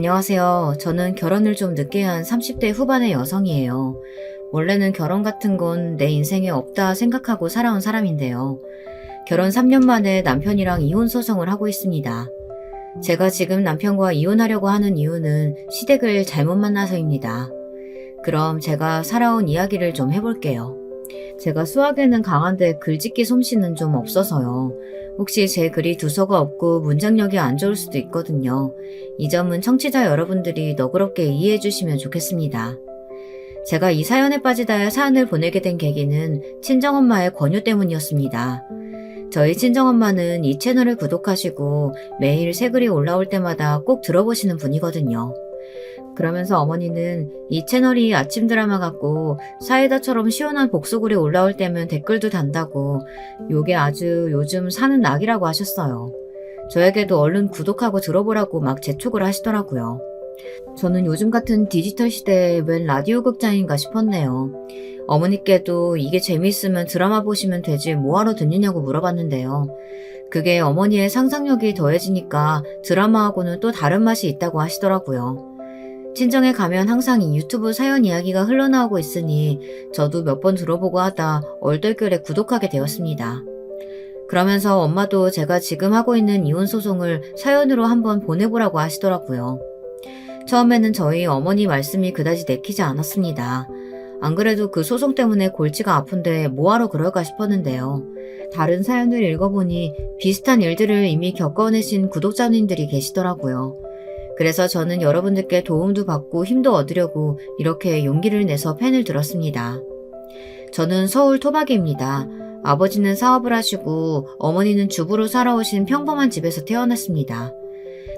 안녕하세요. 저는 결혼을 좀 늦게 한 30대 후반의 여성이에요. 원래는 결혼 같은 건 내 인생에 없다 생각하고 살아온 사람인데요. 결혼 3년 만에 남편이랑 이혼 소송을 하고 있습니다. 제가 지금 남편과 이혼하려고 하는 이유는 시댁을 잘못 만나서입니다. 그럼 제가 살아온 이야기를 좀 해볼게요. 제가 수학에는 강한데 글짓기 솜씨는 좀 없어서요. 혹시 제 글이 두서가 없고 문장력이 안 좋을 수도 있거든요. 이 점은 청취자 여러분들이 너그럽게 이해해 주시면 좋겠습니다. 제가 이 사연에 빠지다 사연을 보내게 된 계기는 친정엄마의 권유 때문이었습니다. 저희 친정엄마는 이 채널을 구독하시고 매일 새 글이 올라올 때마다 꼭 들어보시는 분이거든요. 그러면서 어머니는 이 채널이 아침 드라마 같고 사이다처럼 시원한 복수글이 올라올 때면 댓글도 단다고 요게 아주 요즘 사는 낙이라고 하셨어요. 저에게도 얼른 구독하고 들어보라고 막 재촉을 하시더라고요. 저는 요즘 같은 디지털 시대에 웬 라디오 극장인가 싶었네요. 어머니께도 이게 재미있으면 드라마 보시면 되지 뭐하러 듣느냐고 물어봤는데요. 그게 어머니의 상상력이 더해지니까 드라마하고는 또 다른 맛이 있다고 하시더라고요. 친정에 가면 항상 이 유튜브 사연 이야기가 흘러나오고 있으니 저도 몇 번 들어보고 하다 얼떨결에 구독하게 되었습니다. 그러면서 엄마도 제가 지금 하고 있는 이혼 소송을 사연으로 한번 보내보라고 하시더라고요. 처음에는 저희 어머니 말씀이 그다지 내키지 않았습니다. 안 그래도 그 소송 때문에 골치가 아픈데 뭐하러 그럴까 싶었는데요. 다른 사연을 읽어보니 비슷한 일들을 이미 겪어내신 구독자님들이 계시더라고요. 그래서 저는 여러분들께 도움도 받고 힘도 얻으려고 이렇게 용기를 내서 펜을 들었습니다. 저는 서울 토박이입니다. 아버지는 사업을 하시고 어머니는 주부로 살아오신 평범한 집에서 태어났습니다.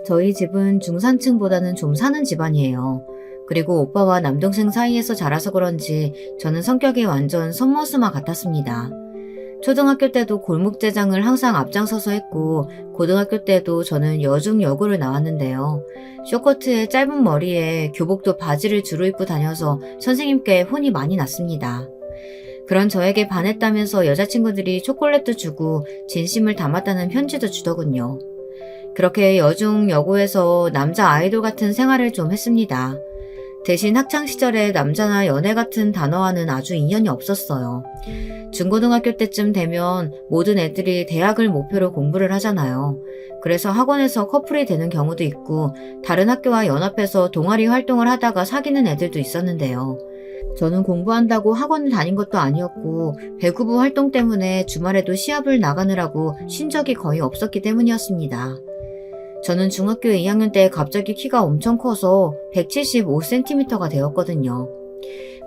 저희 집은 중산층보다는 좀 사는 집안이에요. 그리고 오빠와 남동생 사이에서 자라서 그런지 저는 성격이 완전 손머스마 같았습니다. 초등학교 때도 골목대장을 항상 앞장서서 했고 고등학교 때도 저는 여중 여고를 나왔는데요. 쇼커트에 짧은 머리에 교복도 바지를 주로 입고 다녀서 선생님께 혼이 많이 났습니다. 그런 저에게 반했다면서 여자친구들이 초콜릿도 주고 진심을 담았다는 편지도 주더군요. 그렇게 여중 여고에서 남자 아이돌 같은 생활을 좀 했습니다. 대신 학창시절에 남자나 연애 같은 단어와는 아주 인연이 없었어요. 중고등학교 때쯤 되면 모든 애들이 대학을 목표로 공부를 하잖아요. 그래서 학원에서 커플이 되는 경우도 있고 다른 학교와 연합해서 동아리 활동을 하다가 사귀는 애들도 있었는데요. 저는 공부한다고 학원을 다닌 것도 아니었고 배구부 활동 때문에 주말에도 시합을 나가느라고 쉰 적이 거의 없었기 때문이었습니다. 저는 중학교 2학년 때 갑자기 키가 엄청 커서 175cm가 되었거든요.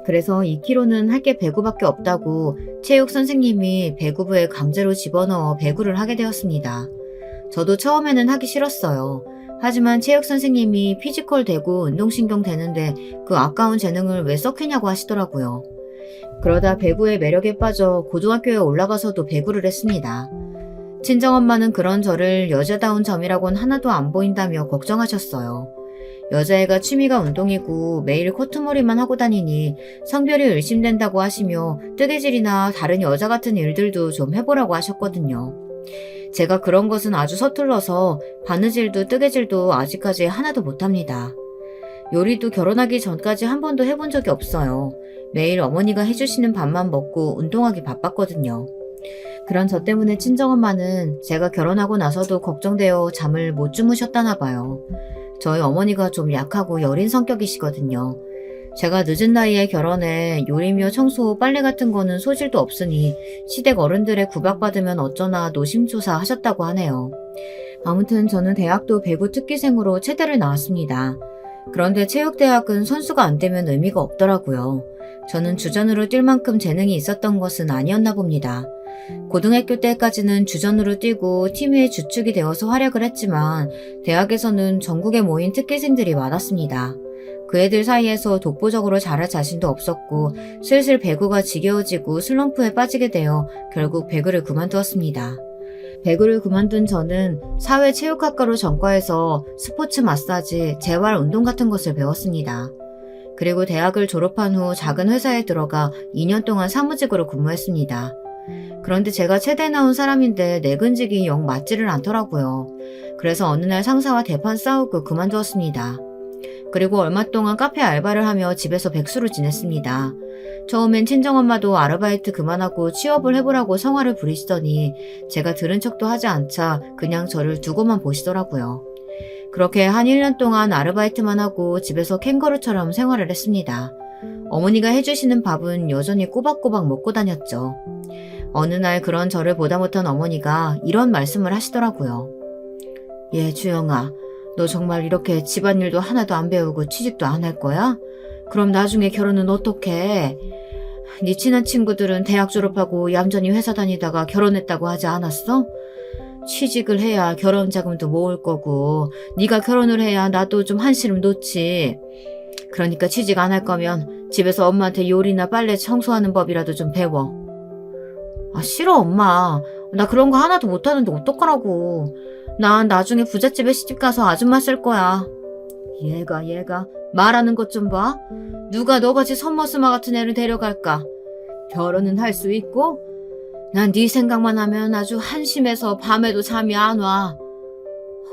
그래서 2kg는 할 게 배구밖에 없다고 체육 선생님이 배구부에 강제로 집어넣어 배구를 하게 되었습니다. 저도 처음에는 하기 싫었어요. 하지만 체육 선생님이 피지컬 되고 운동신경 되는데 그 아까운 재능을 왜 썩히냐고 하시더라고요. 그러다 배구의 매력에 빠져 고등학교에 올라가서도 배구를 했습니다. 친정엄마는 그런 저를 여자다운 점이라곤 하나도 안 보인다며 걱정하셨어요. 여자애가 취미가 운동이고 매일 코트머리만 하고 다니니 성별이 의심된다고 하시며 뜨개질이나 다른 여자 같은 일들도 좀 해보라고 하셨거든요. 제가 그런 것은 아주 서툴러서 바느질도 뜨개질도 아직까지 하나도 못합니다. 요리도 결혼하기 전까지 한 번도 해본 적이 없어요. 매일 어머니가 해주시는 밥만 먹고 운동하기 바빴거든요. 그런 저 때문에 친정엄마는 제가 결혼하고 나서도 걱정되어 잠을 못 주무셨다나 봐요. 저희 어머니가 좀 약하고 여린 성격이시거든요. 제가 늦은 나이에 결혼해 요리며 청소, 빨래 같은 거는 소질도 없으니 시댁 어른들의 구박받으면 어쩌나 노심초사 하셨다고 하네요. 아무튼 저는 대학도 배구 특기생으로 체대를 나왔습니다. 그런데 체육대학은 선수가 안 되면 의미가 없더라고요. 저는 주전으로 뛸 만큼 재능이 있었던 것은 아니었나 봅니다. 고등학교 때까지는 주전으로 뛰고 팀의 주축이 되어서 활약을 했지만 대학에서는 전국에 모인 특기생들이 많았습니다. 그 애들 사이에서 독보적으로 잘할 자신도 없었고 슬슬 배구가 지겨워지고 슬럼프에 빠지게 되어 결국 배구를 그만두었습니다. 배구를 그만둔 저는 사회체육학과로 전과해서 스포츠 마사지, 재활 운동 같은 것을 배웠습니다. 그리고 대학을 졸업한 후 작은 회사에 들어가 2년 동안 사무직으로 근무했습니다. 그런데 제가 체대에 나온 사람인데 내근직이 영 맞지를 않더라고요. 그래서 어느 날 상사와 대판 싸우고 그만두었습니다. 그리고 얼마 동안 카페 알바를 하며 집에서 백수로 지냈습니다. 처음엔 친정엄마도 아르바이트 그만하고 취업을 해보라고 성화를 부리시더니 제가 들은 척도 하지 않자 그냥 저를 두고만 보시더라고요. 그렇게 한 1년 동안 아르바이트만 하고 집에서 캥거루처럼 생활을 했습니다. 어머니가 해주시는 밥은 여전히 꼬박꼬박 먹고 다녔죠. 어느 날 그런 저를 보다 못한 어머니가 이런 말씀을 하시더라고요. 주영아, 너 정말 이렇게 집안일도 하나도 안 배우고 취직도 안 할 거야? 그럼 나중에 결혼은 어떡해? 네 친한 친구들은 대학 졸업하고 얌전히 회사 다니다가 결혼했다고 하지 않았어? 취직을 해야 결혼 자금도 모을 거고 네가 결혼을 해야 나도 좀 한시름 놓지. 그러니까 취직 안 할 거면 집에서 엄마한테 요리나 빨래 청소하는 법이라도 좀 배워. 싫어 엄마. 나 그런 거 하나도 못하는데 어떡하라고. 난 나중에 부잣집에 시집가서 아줌마 쓸 거야. 얘가 말하는 것 좀 봐. 누가 너같이 선머스마 같은 애를 데려갈까. 결혼은 할 수 있고 난 네 생각만 하면 아주 한심해서 밤에도 잠이 안 와.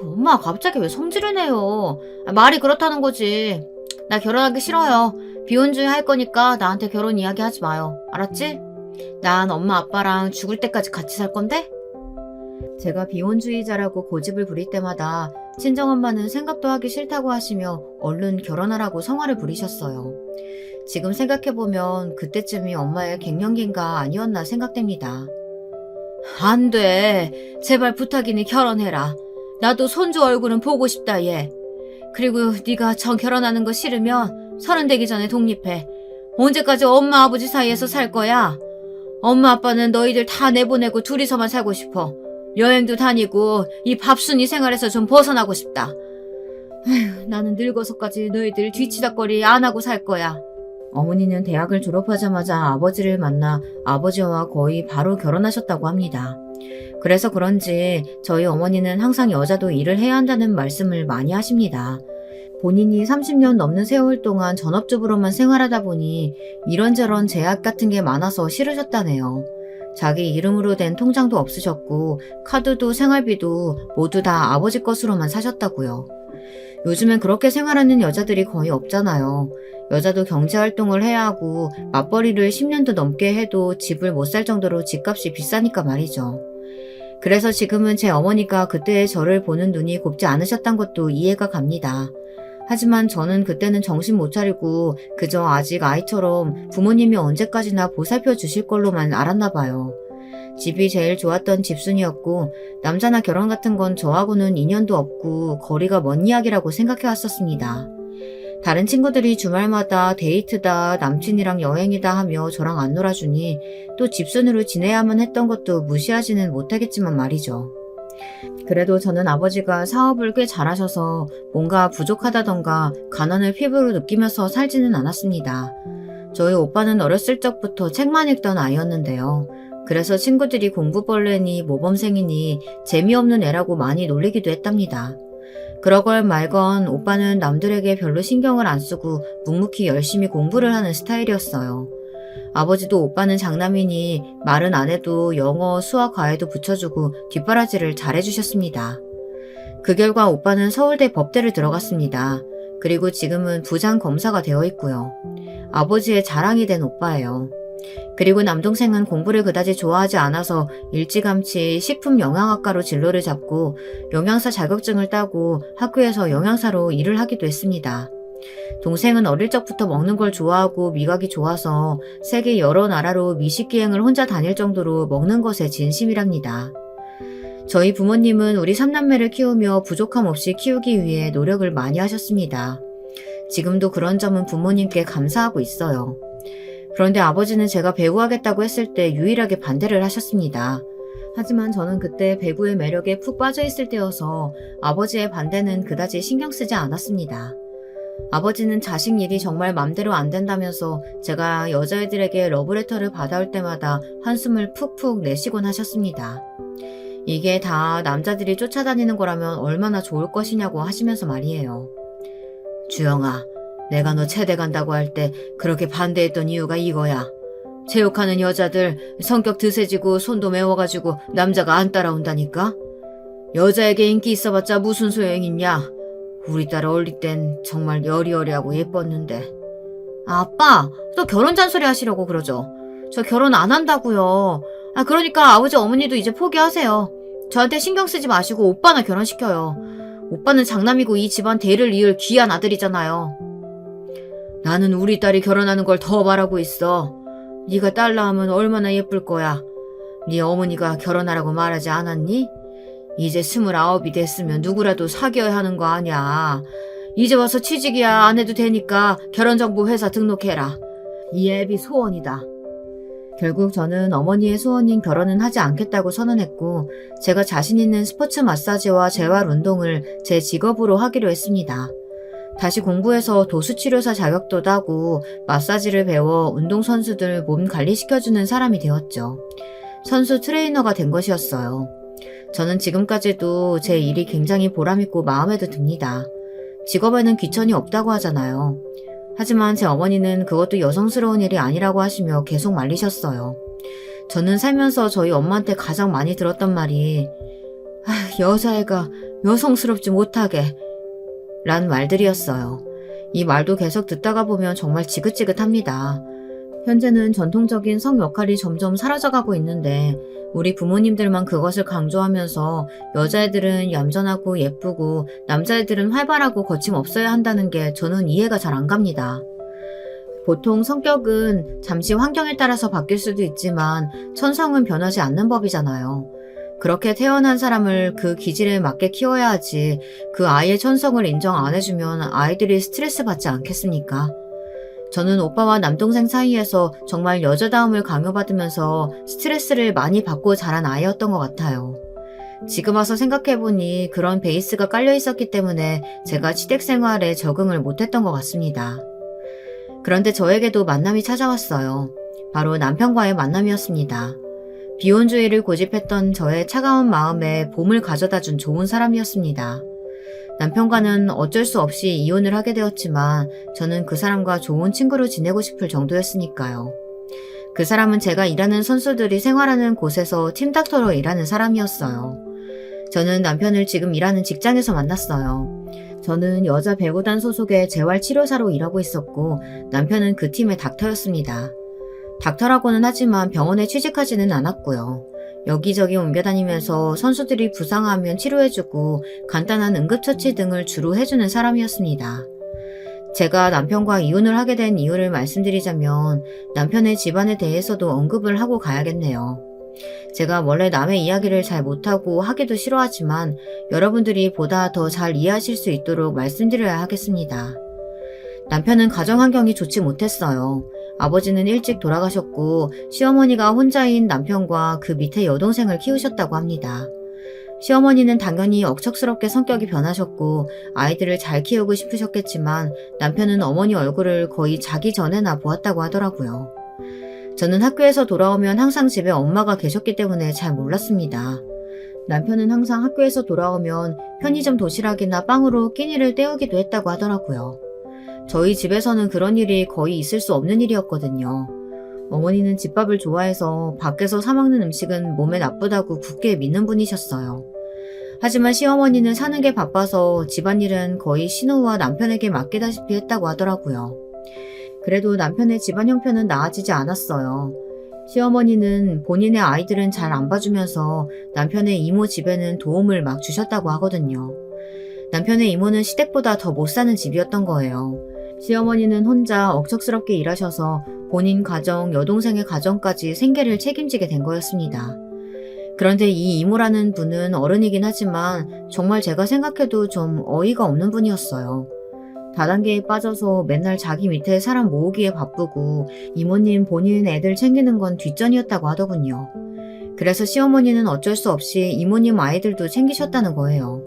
엄마 갑자기 왜 성질을 내요. 말이 그렇다는 거지. 나 결혼하기 싫어요. 비혼주의 할 거니까 나한테 결혼 이야기 하지 마요. 알았지? 난 엄마 아빠랑 죽을 때까지 같이 살 건데? 제가 비혼주의자라고 고집을 부릴 때마다 친정엄마는 생각도 하기 싫다고 하시며 얼른 결혼하라고 성화를 부리셨어요. 지금 생각해보면 그때쯤이 엄마의 갱년기인가 아니었나 생각됩니다. 안 돼. 제발 부탁이니 결혼해라. 나도 손주 얼굴은 보고 싶다 얘. 그리고 네가 저 결혼하는 거 싫으면 30 되기 전에 독립해. 언제까지 엄마 아버지 사이에서 살 거야? 엄마 아빠는 너희들 다 내보내고 둘이서만 살고 싶어. 여행도 다니고 이 밥순이 생활에서 좀 벗어나고 싶다. 나는 늙어서까지 너희들 뒤치다거리 안 하고 살 거야. 어머니는 대학을 졸업하자마자 아버지를 만나 아버지와 거의 바로 결혼하셨다고 합니다. 그래서 그런지 저희 어머니는 항상 여자도 일을 해야 한다는 말씀을 많이 하십니다. 본인이 30년 넘는 세월 동안 전업주부로만 생활하다 보니 이런저런 제약 같은 게 많아서 싫으셨다네요. 자기 이름으로 된 통장도 없으셨고 카드도 생활비도 모두 다 아버지 것으로만 사셨다고요. 요즘엔 그렇게 생활하는 여자들이 거의 없잖아요. 여자도 경제활동을 해야 하고 맞벌이를 10년도 넘게 해도 집을 못 살 정도로 집값이 비싸니까 말이죠. 그래서 지금은 제 어머니가 그때의 저를 보는 눈이 곱지 않으셨단 것도 이해가 갑니다. 하지만 저는 그때는 정신 못 차리고 그저 아직 아이처럼 부모님이 언제까지나 보살펴 주실 걸로만 알았나 봐요. 집이 제일 좋았던 집순이었고 남자나 결혼 같은 건 저하고는 인연도 없고 거리가 먼 이야기라고 생각해 왔었습니다. 다른 친구들이 주말마다 데이트다, 남친이랑 여행이다 하며 저랑 안 놀아주니 또 집순으로 지내야만 했던 것도 무시하지는 못하겠지만 말이죠. 그래도 저는 아버지가 사업을 꽤 잘하셔서 뭔가 부족하다던가 가난을 피부로 느끼면서 살지는 않았습니다. 저희 오빠는 어렸을 적부터 책만 읽던 아이였는데요. 그래서 친구들이 공부벌레니 모범생이니 재미없는 애라고 많이 놀리기도 했답니다. 그러걸 말건 오빠는 남들에게 별로 신경을 안 쓰고 묵묵히 열심히 공부를 하는 스타일이었어요. 아버지도 오빠는 장남이니 말은 안 해도 영어, 수학, 과외도 붙여주고 뒷바라지를 잘해주셨습니다. 그 결과 오빠는 서울대 법대를 들어갔습니다. 그리고 지금은 부장검사가 되어 있고요. 아버지의 자랑이 된 오빠예요. 그리고 남동생은 공부를 그다지 좋아하지 않아서 일찌감치 식품영양학과로 진로를 잡고 영양사 자격증을 따고 학교에서 영양사로 일을 하기도 했습니다. 동생은 어릴 적부터 먹는 걸 좋아하고 미각이 좋아서 세계 여러 나라로 미식기행을 혼자 다닐 정도로 먹는 것에 진심이랍니다. 저희 부모님은 우리 3남매를 키우며 부족함 없이 키우기 위해 노력을 많이 하셨습니다. 지금도 그런 점은 부모님께 감사하고 있어요. 그런데 아버지는 제가 배구하겠다고 했을 때 유일하게 반대를 하셨습니다. 하지만 저는 그때 배구의 매력에 푹 빠져 있을 때여서 아버지의 반대는 그다지 신경 쓰지 않았습니다. 아버지는 자식 일이 정말 맘대로 안 된다면서 제가 여자애들에게 러브레터를 받아올 때마다 한숨을 푹푹 내쉬곤 하셨습니다. 이게 다 남자들이 쫓아다니는 거라면 얼마나 좋을 것이냐고 하시면서 말이에요. 주영아, 내가 너 체대 간다고 할 때 그렇게 반대했던 이유가 이거야. 체육하는 여자들 성격 드세지고 손도 매워가지고 남자가 안 따라온다니까? 여자에게 인기 있어봤자 무슨 소용 있냐? 우리 딸 어릴 땐 정말 여리여리하고 예뻤는데. 아빠, 또 결혼 잔소리 하시려고 그러죠. 저 결혼 안 한다고요. 그러니까 아버지 어머니도 이제 포기하세요. 저한테 신경 쓰지 마시고 오빠나 결혼시켜요. 오빠는 장남이고 이 집안 대를 이을 귀한 아들이잖아요. 나는 우리 딸이 결혼하는 걸 더 바라고 있어. 네가 딸 낳으면 얼마나 예쁠 거야. 네 어머니가 결혼하라고 말하지 않았니? 이제 29이 됐으면 누구라도 사귀어야 하는 거 아니야. 이제 와서 취직이야 안 해도 되니까 결혼정보 회사 등록해라. 이 애비 소원이다. 결국 저는 어머니의 소원인 결혼은 하지 않겠다고 선언했고 제가 자신 있는 스포츠 마사지와 재활 운동을 제 직업으로 하기로 했습니다. 다시 공부해서 도수치료사 자격도 따고 마사지를 배워 운동선수들 몸 관리시켜주는 사람이 되었죠. 선수 트레이너가 된 것이었어요. 저는 지금까지도 제 일이 굉장히 보람있고 마음에도 듭니다. 직업에는 귀천이 없다고 하잖아요. 하지만 제 어머니는 그것도 여성스러운 일이 아니라고 하시며 계속 말리셨어요. 저는 살면서 저희 엄마한테 가장 많이 들었던 말이 여자애가 여성스럽지 못하게 란 말들이었어요. 이 말도 계속 듣다가 보면 정말 지긋지긋합니다. 현재는 전통적인 성 역할이 점점 사라져가고 있는데 우리 부모님들만 그것을 강조하면서 여자애들은 얌전하고 예쁘고 남자애들은 활발하고 거침없어야 한다는 게 저는 이해가 잘 안 갑니다. 보통 성격은 잠시 환경에 따라서 바뀔 수도 있지만 천성은 변하지 않는 법이잖아요. 그렇게 태어난 사람을 그 기질에 맞게 키워야 하지 그 아이의 천성을 인정 안 해주면 아이들이 스트레스 받지 않겠습니까? 저는 오빠와 남동생 사이에서 정말 여자다움을 강요받으면서 스트레스를 많이 받고 자란 아이였던 것 같아요. 지금 와서 생각해보니 그런 베이스가 깔려 있었기 때문에 제가 시댁 생활에 적응을 못했던 것 같습니다. 그런데 저에게도 만남이 찾아왔어요. 바로 남편과의 만남이었습니다. 비혼주의를 고집했던 저의 차가운 마음에 봄을 가져다준 좋은 사람이었습니다. 남편과는 어쩔 수 없이 이혼을 하게 되었지만 저는 그 사람과 좋은 친구로 지내고 싶을 정도였으니까요. 그 사람은 제가 일하는 선수들이 생활하는 곳에서 팀닥터로 일하는 사람이었어요. 저는 남편을 지금 일하는 직장에서 만났어요. 저는 여자 배구단 소속의 재활치료사로 일하고 있었고 남편은 그 팀의 닥터였습니다. 닥터라고는 하지만 병원에 취직하지는 않았고요. 여기저기 옮겨다니면서 선수들이 부상하면 치료해주고 간단한 응급처치 등을 주로 해주는 사람이었습니다. 제가 남편과 이혼을 하게 된 이유를 말씀드리자면 남편의 집안에 대해서도 언급을 하고 가야겠네요. 제가 원래 남의 이야기를 잘 못하고 하기도 싫어하지만 여러분들이 보다 더 잘 이해하실 수 있도록 말씀드려야 하겠습니다. 남편은 가정 환경이 좋지 못했어요. 아버지는 일찍 돌아가셨고 시어머니가 혼자인 남편과 그 밑에 여동생을 키우셨다고 합니다. 시어머니는 당연히 억척스럽게 성격이 변하셨고 아이들을 잘 키우고 싶으셨겠지만 남편은 어머니 얼굴을 거의 자기 전에나 보았다고 하더라고요. 저는 학교에서 돌아오면 항상 집에 엄마가 계셨기 때문에 잘 몰랐습니다. 남편은 항상 학교에서 돌아오면 편의점 도시락이나 빵으로 끼니를 때우기도 했다고 하더라고요. 저희 집에서는 그런 일이 거의 있을 수 없는 일이었거든요. 어머니는 집밥을 좋아해서 밖에서 사 먹는 음식은 몸에 나쁘다고 굳게 믿는 분이셨어요. 하지만 시어머니는 사는 게 바빠서 집안일은 거의 신우와 남편에게 맡기다시피 했다고 하더라고요. 그래도 남편의 집안 형편은 나아지지 않았어요. 시어머니는 본인의 아이들은 잘 안 봐주면서 남편의 이모 집에는 도움을 막 주셨다고 하거든요. 남편의 이모는 시댁보다 더 못 사는 집이었던 거예요. 시어머니는 혼자 억척스럽게 일하셔서 본인 가정, 여동생의 가정까지 생계를 책임지게 된 거였습니다. 그런데 이 이모라는 분은 어른이긴 하지만 정말 제가 생각해도 좀 어이가 없는 분이었어요. 다단계에 빠져서 맨날 자기 밑에 사람 모으기에 바쁘고 이모님 본인 애들 챙기는 건 뒷전이었다고 하더군요. 그래서 시어머니는 어쩔 수 없이 이모님 아이들도 챙기셨다는 거예요.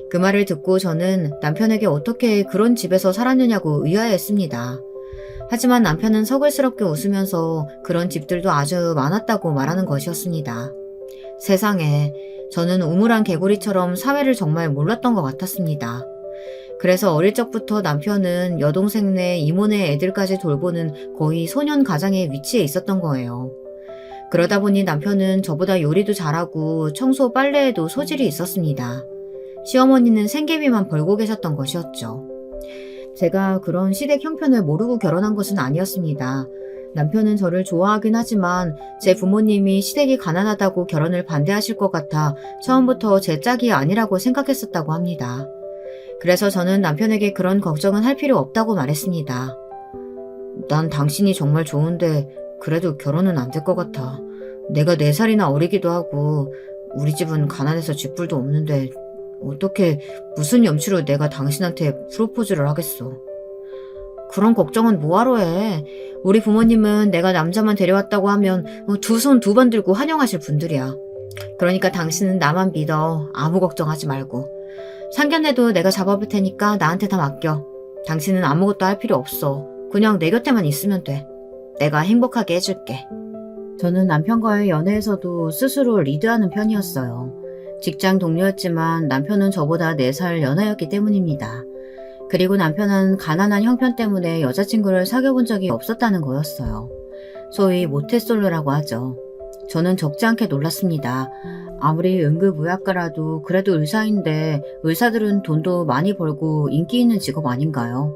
그 말을 듣고 저는 남편에게 어떻게 그런 집에서 살았느냐고 의아해했습니다. 하지만 남편은 서글스럽게 웃으면서 그런 집들도 아주 많았다고 말하는 것이었습니다. 세상에, 저는 우물안 개구리처럼 사회를 정말 몰랐던 것 같았습니다. 그래서 어릴 적부터 남편은 여동생네, 이모네 애들까지 돌보는 거의 소년 가장의 위치에 있었던 거예요. 그러다 보니 남편은 저보다 요리도 잘하고 청소 빨래에도 소질이 있었습니다. 시어머니는 생계비만 벌고 계셨던 것이었죠. 제가 그런 시댁 형편을 모르고 결혼한 것은 아니었습니다. 남편은 저를 좋아하긴 하지만 제 부모님이 시댁이 가난하다고 결혼을 반대하실 것 같아 처음부터 제 짝이 아니라고 생각했었다고 합니다. 그래서 저는 남편에게 그런 걱정은 할 필요 없다고 말했습니다. 난 당신이 정말 좋은데 그래도 결혼은 안 될 것 같아. 내가 4살이나 어리기도 하고 우리 집은 가난해서 쥐뿔도 없는데 어떻게 무슨 염치로 내가 당신한테 프로포즈를 하겠어. 그런 걱정은 뭐하러 해. 우리 부모님은 내가 남자만 데려왔다고 하면 2손 2번 들고 환영하실 분들이야. 그러니까 당신은 나만 믿어. 아무 걱정하지 말고. 상견례도 내가 잡아볼 테니까 나한테 다 맡겨. 당신은 아무것도 할 필요 없어. 그냥 내 곁에만 있으면 돼. 내가 행복하게 해줄게. 저는 남편과의 연애에서도 스스로 리드하는 편이었어요. 직장 동료였지만 남편은 저보다 4살 연하였기 때문입니다. 그리고 남편은 가난한 형편 때문에 여자친구를 사귀어본 적이 없었다는 거였어요. 소위 모태솔로라고 하죠. 저는 적지 않게 놀랐습니다. 아무리 응급의학과라도 그래도 의사인데 의사들은 돈도 많이 벌고 인기 있는 직업 아닌가요?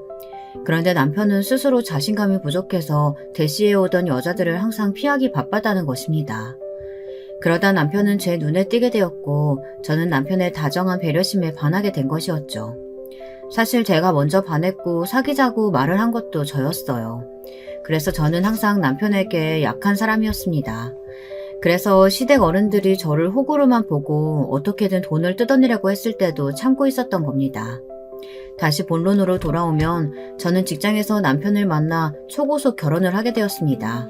그런데 남편은 스스로 자신감이 부족해서 대시해오던 여자들을 항상 피하기 바빴다는 것입니다. 그러다 남편은 제 눈에 띄게 되었고 저는 남편의 다정한 배려심에 반하게 된 것이었죠. 사실 제가 먼저 반했고 사귀자고 말을 한 것도 저였어요. 그래서 저는 항상 남편에게 약한 사람이었습니다. 그래서 시댁 어른들이 저를 호구로만 보고 어떻게든 돈을 뜯어내려고 했을 때도 참고 있었던 겁니다. 다시 본론으로 돌아오면 저는 직장에서 남편을 만나 초고속 결혼을 하게 되었습니다.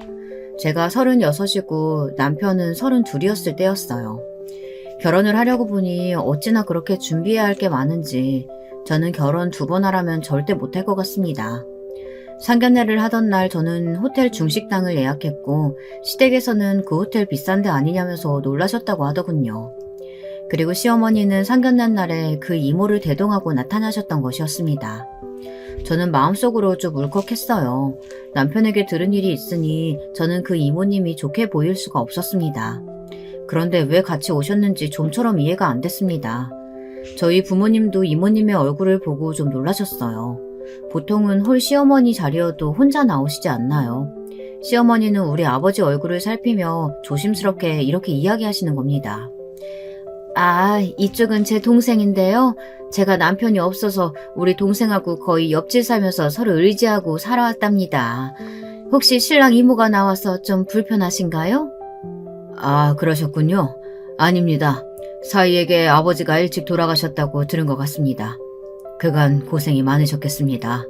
제가 36이고 남편은 32이었을 때였어요. 결혼을 하려고 보니 어찌나 그렇게 준비해야 할 게 많은지 저는 결혼 2번 하라면 절대 못할 것 같습니다. 상견례를 하던 날 저는 호텔 중식당을 예약했고 시댁에서는 그 호텔 비싼데 아니냐면서 놀라셨다고 하더군요. 그리고 시어머니는 상견례 날에 그 이모를 대동하고 나타나셨던 것이었습니다. 저는 마음속으로 좀 울컥했어요. 남편에게 들은 일이 있으니 저는 그 이모님이 좋게 보일 수가 없었습니다. 그런데 왜 같이 오셨는지 좀처럼 이해가 안 됐습니다. 저희 부모님도 이모님의 얼굴을 보고 좀 놀라셨어요. 보통은 홀 시어머니 자리여도 혼자 나오시지 않나요? 시어머니는 우리 아버지 얼굴을 살피며 조심스럽게 이렇게 이야기하시는 겁니다. 아, 이쪽은 제 동생인데요. 제가 남편이 없어서 우리 동생하고 거의 옆집 살면서 서로 의지하고 살아왔답니다. 혹시 신랑 이모가 나와서 좀 불편하신가요? 아, 그러셨군요. 아닙니다. 사위에게 아버지가 일찍 돌아가셨다고 들은 것 같습니다. 그간 고생이 많으셨겠습니다.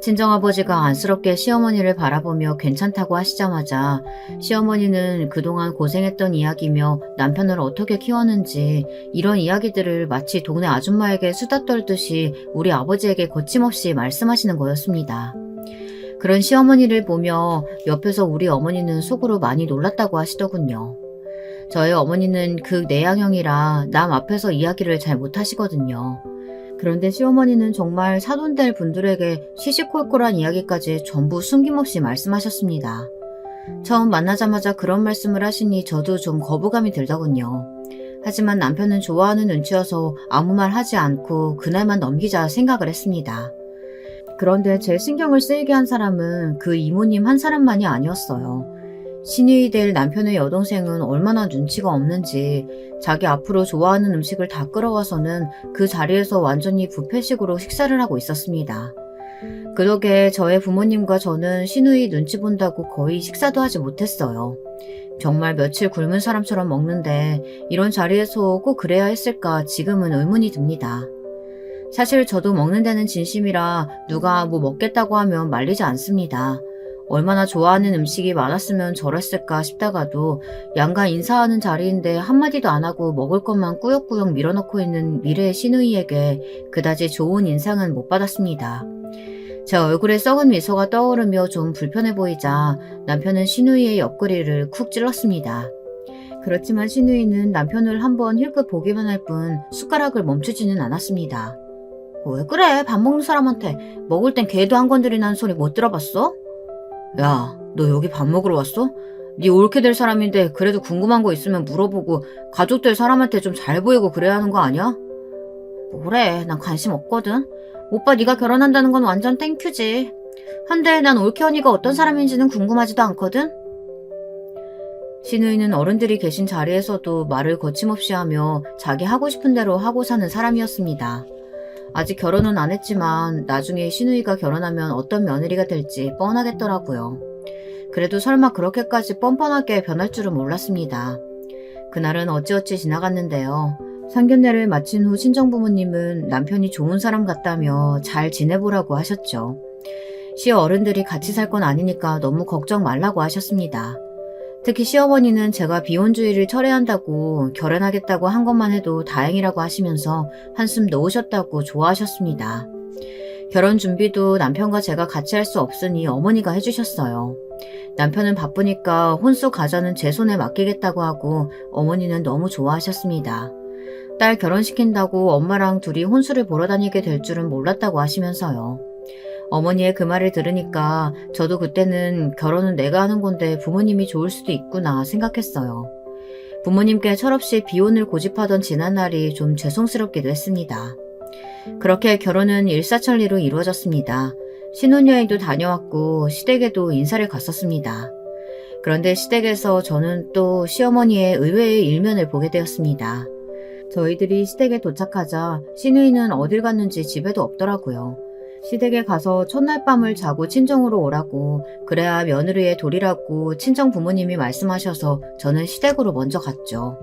친정아버지가 안쓰럽게 시어머니를 바라보며 괜찮다고 하시자마자 시어머니는 그동안 고생했던 이야기며 남편을 어떻게 키웠는지 이런 이야기들을 마치 동네 아줌마에게 수다 떨듯이 우리 아버지에게 거침없이 말씀하시는 거였습니다. 그런 시어머니를 보며 옆에서 우리 어머니는 속으로 많이 놀랐다고 하시더군요. 저희 어머니는 그 내향형이라 남 앞에서 이야기를 잘 못하시거든요. 그런데 시어머니는 정말 사돈될 분들에게 시시콜콜한 이야기까지 전부 숨김없이 말씀하셨습니다. 처음 만나자마자 그런 말씀을 하시니 저도 좀 거부감이 들더군요. 하지만 남편은 좋아하는 눈치여서 아무 말 하지 않고 그날만 넘기자 생각을 했습니다. 그런데 제 신경을 쓰이게 한 사람은 그 이모님 한 사람만이 아니었어요. 신이 될 남편의 여동생은 얼마나 눈치가 없는지 자기 앞으로 좋아하는 음식을 다 끌어와서는 그 자리에서 완전히 뷔페식으로 식사를 하고 있었습니다. 그 덕에 저의 부모님과 저는 시누이 눈치 본다고 거의 식사도 하지 못했어요. 정말 며칠 굶은 사람처럼 먹는데 이런 자리에서 꼭 그래야 했을까 지금은 의문이 듭니다. 사실 저도 먹는 데는 진심이라 누가 뭐 먹겠다고 하면 말리지 않습니다. 얼마나 좋아하는 음식이 많았으면 저랬을까 싶다가도 양가 인사하는 자리인데 한마디도 안 하고 먹을 것만 꾸역꾸역 밀어넣고 있는 미래의 시누이에게 그다지 좋은 인상은 못 받았습니다. 제 얼굴에 썩은 미소가 떠오르며 좀 불편해 보이자 남편은 시누이의 옆구리를 쿡 찔렀습니다. 그렇지만 시누이는 남편을 한번 힐끗 보기만 할 뿐 숟가락을 멈추지는 않았습니다. 왜 그래? 밥 먹는 사람한테 먹을 땐 개도 한 건드리는 소리 못 들어봤어? 야, 너 여기 밥 먹으러 왔어? 네 옳게 될 사람인데 그래도 궁금한 거 있으면 물어보고 가족 될 사람한테 좀 잘 보이고 그래야 하는 거 아니야? 뭐래, 난 관심 없거든. 오빠 네가 결혼한다는 건 완전 땡큐지. 한데 난 올케 언니가 어떤 사람인지는 궁금하지도 않거든. 신우이는 어른들이 계신 자리에서도 말을 거침없이 하며 자기 하고 싶은 대로 하고 사는 사람이었습니다. 아직 결혼은 안 했지만 나중에 신우이가 결혼하면 어떤 며느리가 될지 뻔하겠더라고요. 그래도 설마 그렇게까지 뻔뻔하게 변할 줄은 몰랐습니다. 그날은 어찌어찌 지나갔는데요. 상견례를 마친 후 친정부모님은 남편이 좋은 사람 같다며 잘 지내보라고 하셨죠. 시어른들이 같이 살 건 아니니까 너무 걱정 말라고 하셨습니다. 특히 시어머니는 제가 비혼주의를 철회한다고 결혼하겠다고 한 것만 해도 다행이라고 하시면서 한숨 놓으셨다고 좋아하셨습니다. 결혼 준비도 남편과 제가 같이 할 수 없으니 어머니가 해주셨어요. 남편은 바쁘니까 혼수 가자는 제 손에 맡기겠다고 하고 어머니는 너무 좋아하셨습니다. 딸 결혼시킨다고 엄마랑 둘이 혼수를 보러 다니게 될 줄은 몰랐다고 하시면서요. 어머니의 그 말을 들으니까 저도 그때는 결혼은 내가 하는 건데 부모님이 좋을 수도 있구나 생각했어요. 부모님께 철없이 비혼을 고집하던 지난날이 좀 죄송스럽기도 했습니다. 그렇게 결혼은 일사천리로 이루어졌습니다. 신혼여행도 다녀왔고 시댁에도 인사를 갔었습니다. 그런데 시댁에서 저는 또 시어머니의 의외의 일면을 보게 되었습니다. 저희들이 시댁에 도착하자 시누이는 어딜 갔는지 집에도 없더라고요. 시댁에 가서 첫날 밤을 자고 친정으로 오라고, 그래야 며느리의 도리라고 친정 부모님이 말씀하셔서 저는 시댁으로 먼저 갔죠.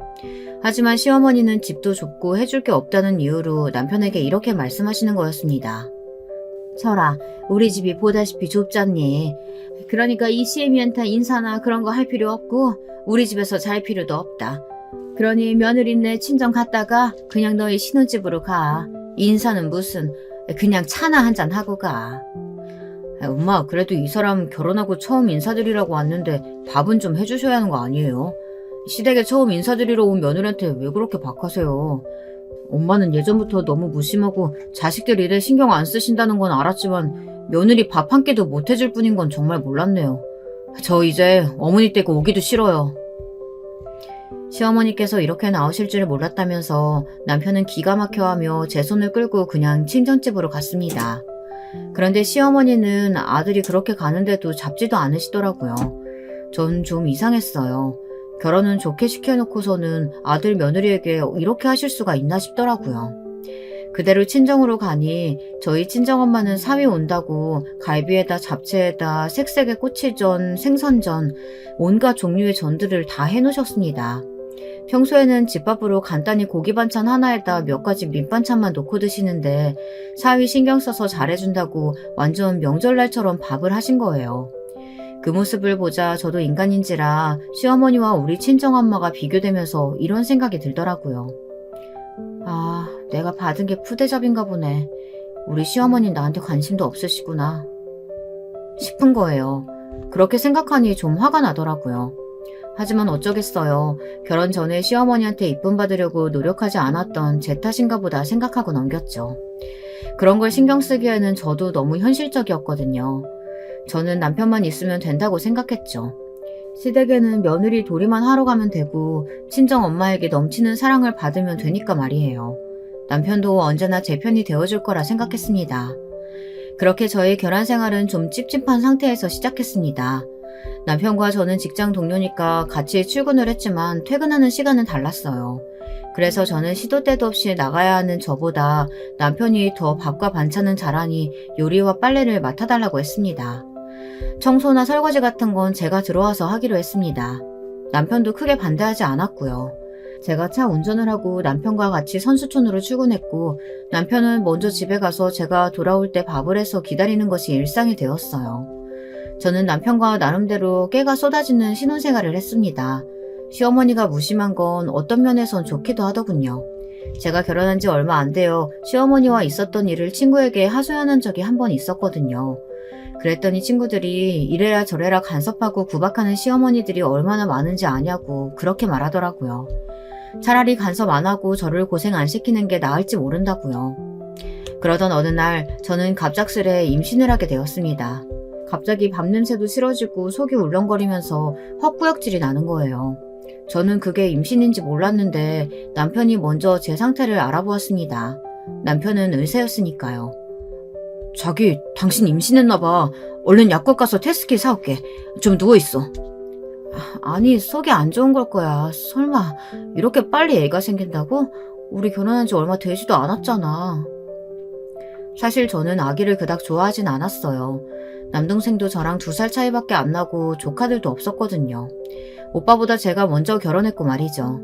하지만 시어머니는 집도 좁고 해줄 게 없다는 이유로 남편에게 이렇게 말씀하시는 거였습니다. 철아, 우리 집이 보다시피 좁잖니. 그러니까 이 시애미한테 인사나 그런 거 할 필요 없고 우리 집에서 잘 필요도 없다. 그러니 며느리네 친정 갔다가 그냥 너희 신혼집으로 가. 인사는 무슨, 그냥 차나 한잔 하고 가. 엄마, 그래도 이 사람 결혼하고 처음 인사드리라고 왔는데 밥은 좀 해주셔야 하는 거 아니에요? 시댁에 처음 인사드리러 온 며느리한테 왜 그렇게 박하세요? 엄마는 예전부터 너무 무심하고 자식들 일에 신경 안 쓰신다는 건 알았지만 며느리 밥 한 끼도 못 해줄 뿐인 건 정말 몰랐네요. 저 이제 어머니 댁 오기도 싫어요. 시어머니께서 이렇게 나오실 줄 몰랐다면서 남편은 기가 막혀하며 제 손을 끌고 그냥 친정집으로 갔습니다. 그런데 시어머니는 아들이 그렇게 가는데도 잡지도 않으시더라고요. 전 좀 이상했어요. 결혼은 좋게 시켜놓고서는 아들 며느리에게 이렇게 하실 수가 있나 싶더라고요. 그대로 친정으로 가니 저희 친정엄마는 사위 온다고 갈비에다 잡채에다 색색의 꼬치전, 생선전, 온갖 종류의 전들을 다 해놓으셨습니다. 평소에는 집밥으로 간단히 고기 반찬 하나에다 몇 가지 밑반찬만 놓고 드시는데 사위 신경 써서 잘해준다고 완전 명절날처럼 밥을 하신 거예요. 그 모습을 보자 저도 인간인지라 시어머니와 우리 친정엄마가 비교되면서 이런 생각이 들더라고요. 아, 내가 받은 게 푸대접인가 보네. 우리 시어머니는 나한테 관심도 없으시구나 싶은 거예요. 그렇게 생각하니 좀 화가 나더라고요. 하지만 어쩌겠어요. 결혼 전에 시어머니한테 이쁨 받으려고 노력하지 않았던 제 탓인가 보다 생각하고 넘겼죠. 그런 걸 신경 쓰기에는 저도 너무 현실적이었거든요. 저는 남편만 있으면 된다고 생각했죠. 시댁에는 며느리 도리만 하러 가면 되고 친정 엄마에게 넘치는 사랑을 받으면 되니까 말이에요. 남편도 언제나 제 편이 되어줄 거라 생각했습니다. 그렇게 저의 결혼 생활은 좀 찝찝한 상태에서 시작했습니다. 남편과 저는 직장 동료니까 같이 출근을 했지만 퇴근하는 시간은 달랐어요. 그래서 저는 시도 때도 없이 나가야 하는 저보다 남편이 더 밥과 반찬은 잘하니 요리와 빨래를 맡아달라고 했습니다. 청소나 설거지 같은 건 제가 들어와서 하기로 했습니다. 남편도 크게 반대하지 않았고요. 제가 차 운전을 하고 남편과 같이 선수촌으로 출근했고 남편은 먼저 집에 가서 제가 돌아올 때 밥을 해서 기다리는 것이 일상이 되었어요. 저는 남편과 나름대로 깨가 쏟아지는 신혼생활을 했습니다. 시어머니가 무심한 건 어떤 면에선 좋기도 하더군요. 제가 결혼한 지 얼마 안 되어 시어머니와 있었던 일을 친구에게 하소연한 적이 한 번 있었거든요. 그랬더니 친구들이 이래라 저래라 간섭하고 구박하는 시어머니들이 얼마나 많은지 아냐고 그렇게 말하더라고요. 차라리 간섭 안 하고 저를 고생 안 시키는 게 나을지 모른다고요. 그러던 어느 날 저는 갑작스레 임신을 하게 되었습니다. 갑자기 밥냄새도 싫어지고 속이 울렁거리면서 헛구역질이 나는 거예요. 저는 그게 임신인지 몰랐는데 남편이 먼저 제 상태를 알아보았습니다. 남편은 의사였으니까요. 자기, 당신 임신했나봐. 얼른 약국 가서 테스트킷 사올게. 좀 누워있어. 아니, 속이 안 좋은 걸 거야. 설마 이렇게 빨리 애가 생긴다고? 우리 결혼한 지 얼마 되지도 않았잖아. 사실 저는 아기를 그닥 좋아하진 않았어요. 남동생도 저랑 2살 차이밖에 안 나고 조카들도 없었거든요. 오빠보다 제가 먼저 결혼했고 말이죠.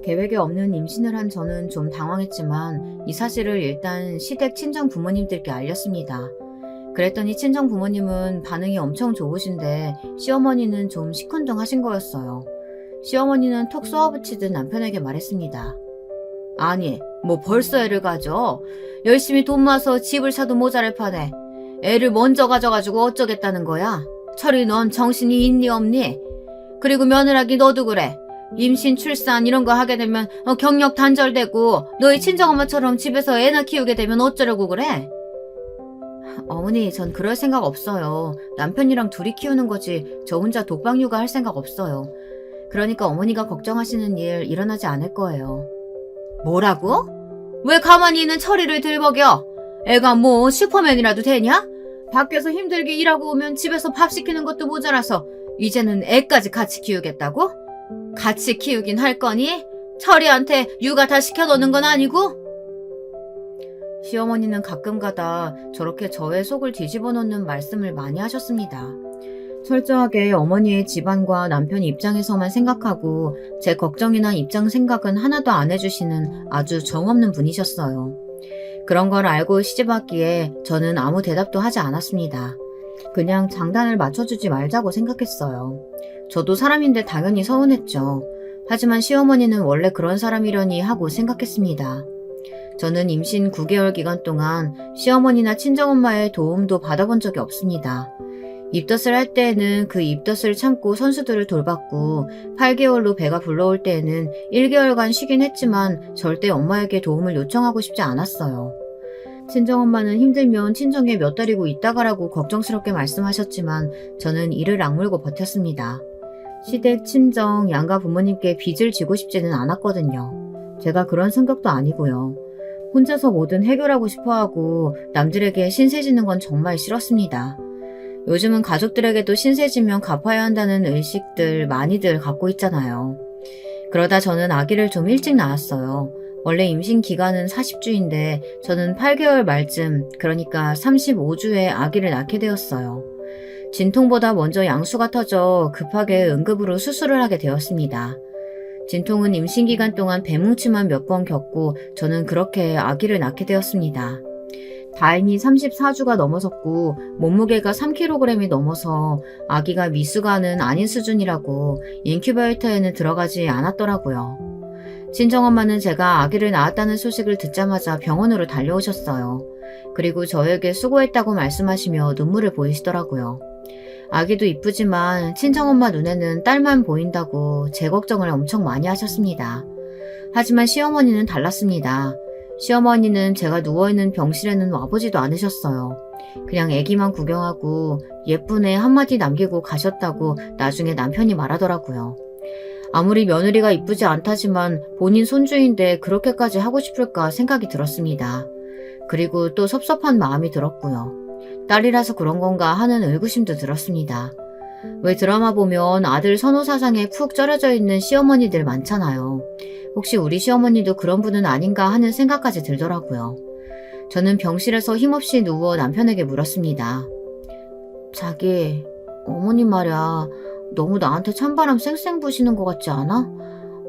계획에 없는 임신을 한 저는 좀 당황했지만 이 사실을 일단 시댁 친정 부모님들께 알렸습니다. 그랬더니 친정 부모님은 반응이 엄청 좋으신데 시어머니는 좀 시큰둥하신 거였어요. 시어머니는 톡 쏘아붙이듯 남편에게 말했습니다. 아니, 뭐 벌써 애를 가져? 열심히 돈 모아서 집을 사도 모자랄 판에 애를 먼저 가져가지고 어쩌겠다는 거야? 철이 넌 정신이 있니 없니? 그리고 며느라기 너도 그래. 임신, 출산 이런 거 하게 되면 경력 단절되고 너희 친정엄마처럼 집에서 애나 키우게 되면 어쩌려고 그래? 어머니, 전 그럴 생각 없어요. 남편이랑 둘이 키우는 거지 저 혼자 독박 육아할 생각 없어요. 그러니까 어머니가 걱정하시는 일 일어나지 않을 거예요. 뭐라고? 왜 가만히 있는 철이를 들먹여? 애가 뭐 슈퍼맨이라도 되냐? 밖에서 힘들게 일하고 오면 집에서 밥 시키는 것도 모자라서 이제는 애까지 같이 키우겠다고? 같이 키우긴 할 거니? 철이한테 육아 다 시켜놓는 건 아니고? 시어머니는 가끔가다 저렇게 저의 속을 뒤집어 놓는 말씀을 많이 하셨습니다. 철저하게 어머니의 집안과 남편 입장에서만 생각하고 제 걱정이나 입장 생각은 하나도 안 해주시는 아주 정없는 분이셨어요. 그런 걸 알고 시집왔기에 저는 아무 대답도 하지 않았습니다. 그냥 장단을 맞춰주지 말자고 생각했어요. 저도 사람인데 당연히 서운했죠. 하지만 시어머니는 원래 그런 사람이려니 하고 생각했습니다. 저는 임신 9개월 기간 동안 시어머니나 친정엄마의 도움도 받아본 적이 없습니다. 입덧을 할 때에는 그 입덧을 참고 선수들을 돌봤고 8개월로 배가 불러올 때에는 1개월간 쉬긴 했지만 절대 엄마에게 도움을 요청하고 싶지 않았어요. 친정엄마는 힘들면 친정에 몇 달이고 있다 가라고 걱정스럽게 말씀하셨지만 저는 이를 악물고 버텼습니다. 시댁, 친정, 양가 부모님께 빚을 지고 싶지는 않았거든요. 제가 그런 성격도 아니고요. 혼자서 뭐든 해결하고 싶어하고 남들에게 신세지는 건 정말 싫었습니다. 요즘은 가족들에게도 신세지면 갚아야 한다는 의식들 많이들 갖고 있잖아요. 그러다 저는 아기를 좀 일찍 낳았어요. 원래 임신 기간은 40주인데 저는 8개월 말쯤, 그러니까 35주에 아기를 낳게 되었어요. 진통보다 먼저 양수가 터져 급하게 응급으로 수술을 하게 되었습니다. 진통은 임신 기간 동안 배뭉치만 몇 번 겪고 저는 그렇게 아기를 낳게 되었습니다. 다행히 34주가 넘어섰고 몸무게가 3kg이 넘어서 아기가 미숙아는 아닌 수준이라고 인큐베이터에는 들어가지 않았더라고요. 친정엄마는 제가 아기를 낳았다는 소식을 듣자마자 병원으로 달려오셨어요. 그리고 저에게 수고했다고 말씀하시며 눈물을 보이시더라고요. 아기도 이쁘지만 친정엄마 눈에는 딸만 보인다고 제 걱정을 엄청 많이 하셨습니다. 하지만 시어머니는 달랐습니다. 시어머니는 제가 누워있는 병실에는 와보지도 않으셨어요. 그냥 아기만 구경하고 예쁜 애 한마디 남기고 가셨다고 나중에 남편이 말하더라고요. 아무리 며느리가 이쁘지 않다지만 본인 손주인데 그렇게까지 하고 싶을까 생각이 들었습니다. 그리고 또 섭섭한 마음이 들었고요. 딸이라서 그런 건가 하는 의구심도 들었습니다. 왜 드라마 보면 아들 선호 사상에 푹 절여져 있는 시어머니들 많잖아요. 혹시 우리 시어머니도 그런 분은 아닌가 하는 생각까지 들더라고요. 저는 병실에서 힘없이 누워 남편에게 물었습니다. 자기, 어머니 말야 너무 나한테 찬바람 쌩쌩 부시는 것 같지 않아?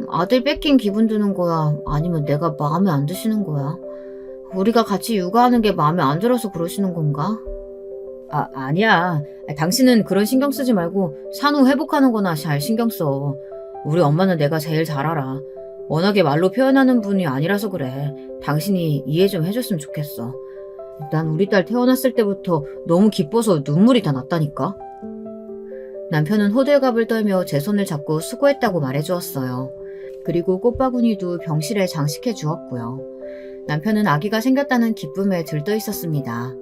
아들 뺏긴 기분 드는 거야? 아니면 내가 마음에 안 드시는 거야? 우리가 같이 육아하는 게 마음에 안 들어서 그러시는 건가? 아니야. 당신은 그런 신경 쓰지 말고 산후 회복하는 거나 잘 신경 써. 우리 엄마는 내가 제일 잘 알아. 워낙에 말로 표현하는 분이 아니라서 그래. 당신이 이해 좀 해줬으면 좋겠어. 난 우리 딸 태어났을 때부터 너무 기뻐서 눈물이 다 났다니까. 남편은 호들갑을 떨며 제 손을 잡고 수고했다고 말해주었어요. 그리고 꽃바구니도 병실에 장식해 주었고요. 남편은 아기가 생겼다는 기쁨에 들떠 있었습니다.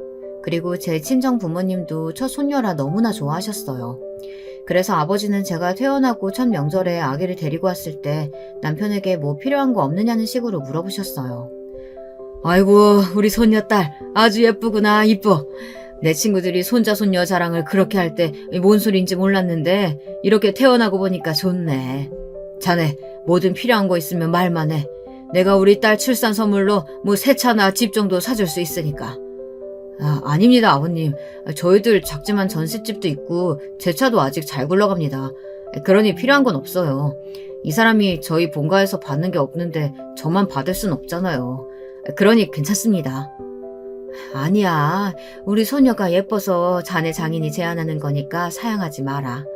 그리고 제 친정 부모님도 첫 손녀라 너무나 좋아하셨어요. 그래서 아버지는 제가 퇴원하고 첫 명절에 아기를 데리고 왔을 때 남편에게 뭐 필요한 거 없느냐는 식으로 물어보셨어요. 아이고, 우리 손녀딸 아주 예쁘구나. 이뻐. 내 친구들이 손자 손녀 자랑을 그렇게 할 때 뭔 소리인지 몰랐는데 이렇게 태어나고 보니까 좋네. 자네 뭐든 필요한 거 있으면 말만 해. 내가 우리 딸 출산 선물로 뭐 새 차나 집 정도 사줄 수 있으니까. 아닙니다, 아버님. 저희들 작지만 전셋집도 있고 제 차도 아직 잘 굴러갑니다. 그러니 필요한 건 없어요. 이 사람이 저희 본가에서 받는 게 없는데 저만 받을 순 없잖아요. 그러니 괜찮습니다. 아니야. 우리 소녀가 예뻐서 자네 장인이 제안하는 거니까 사양하지 마라.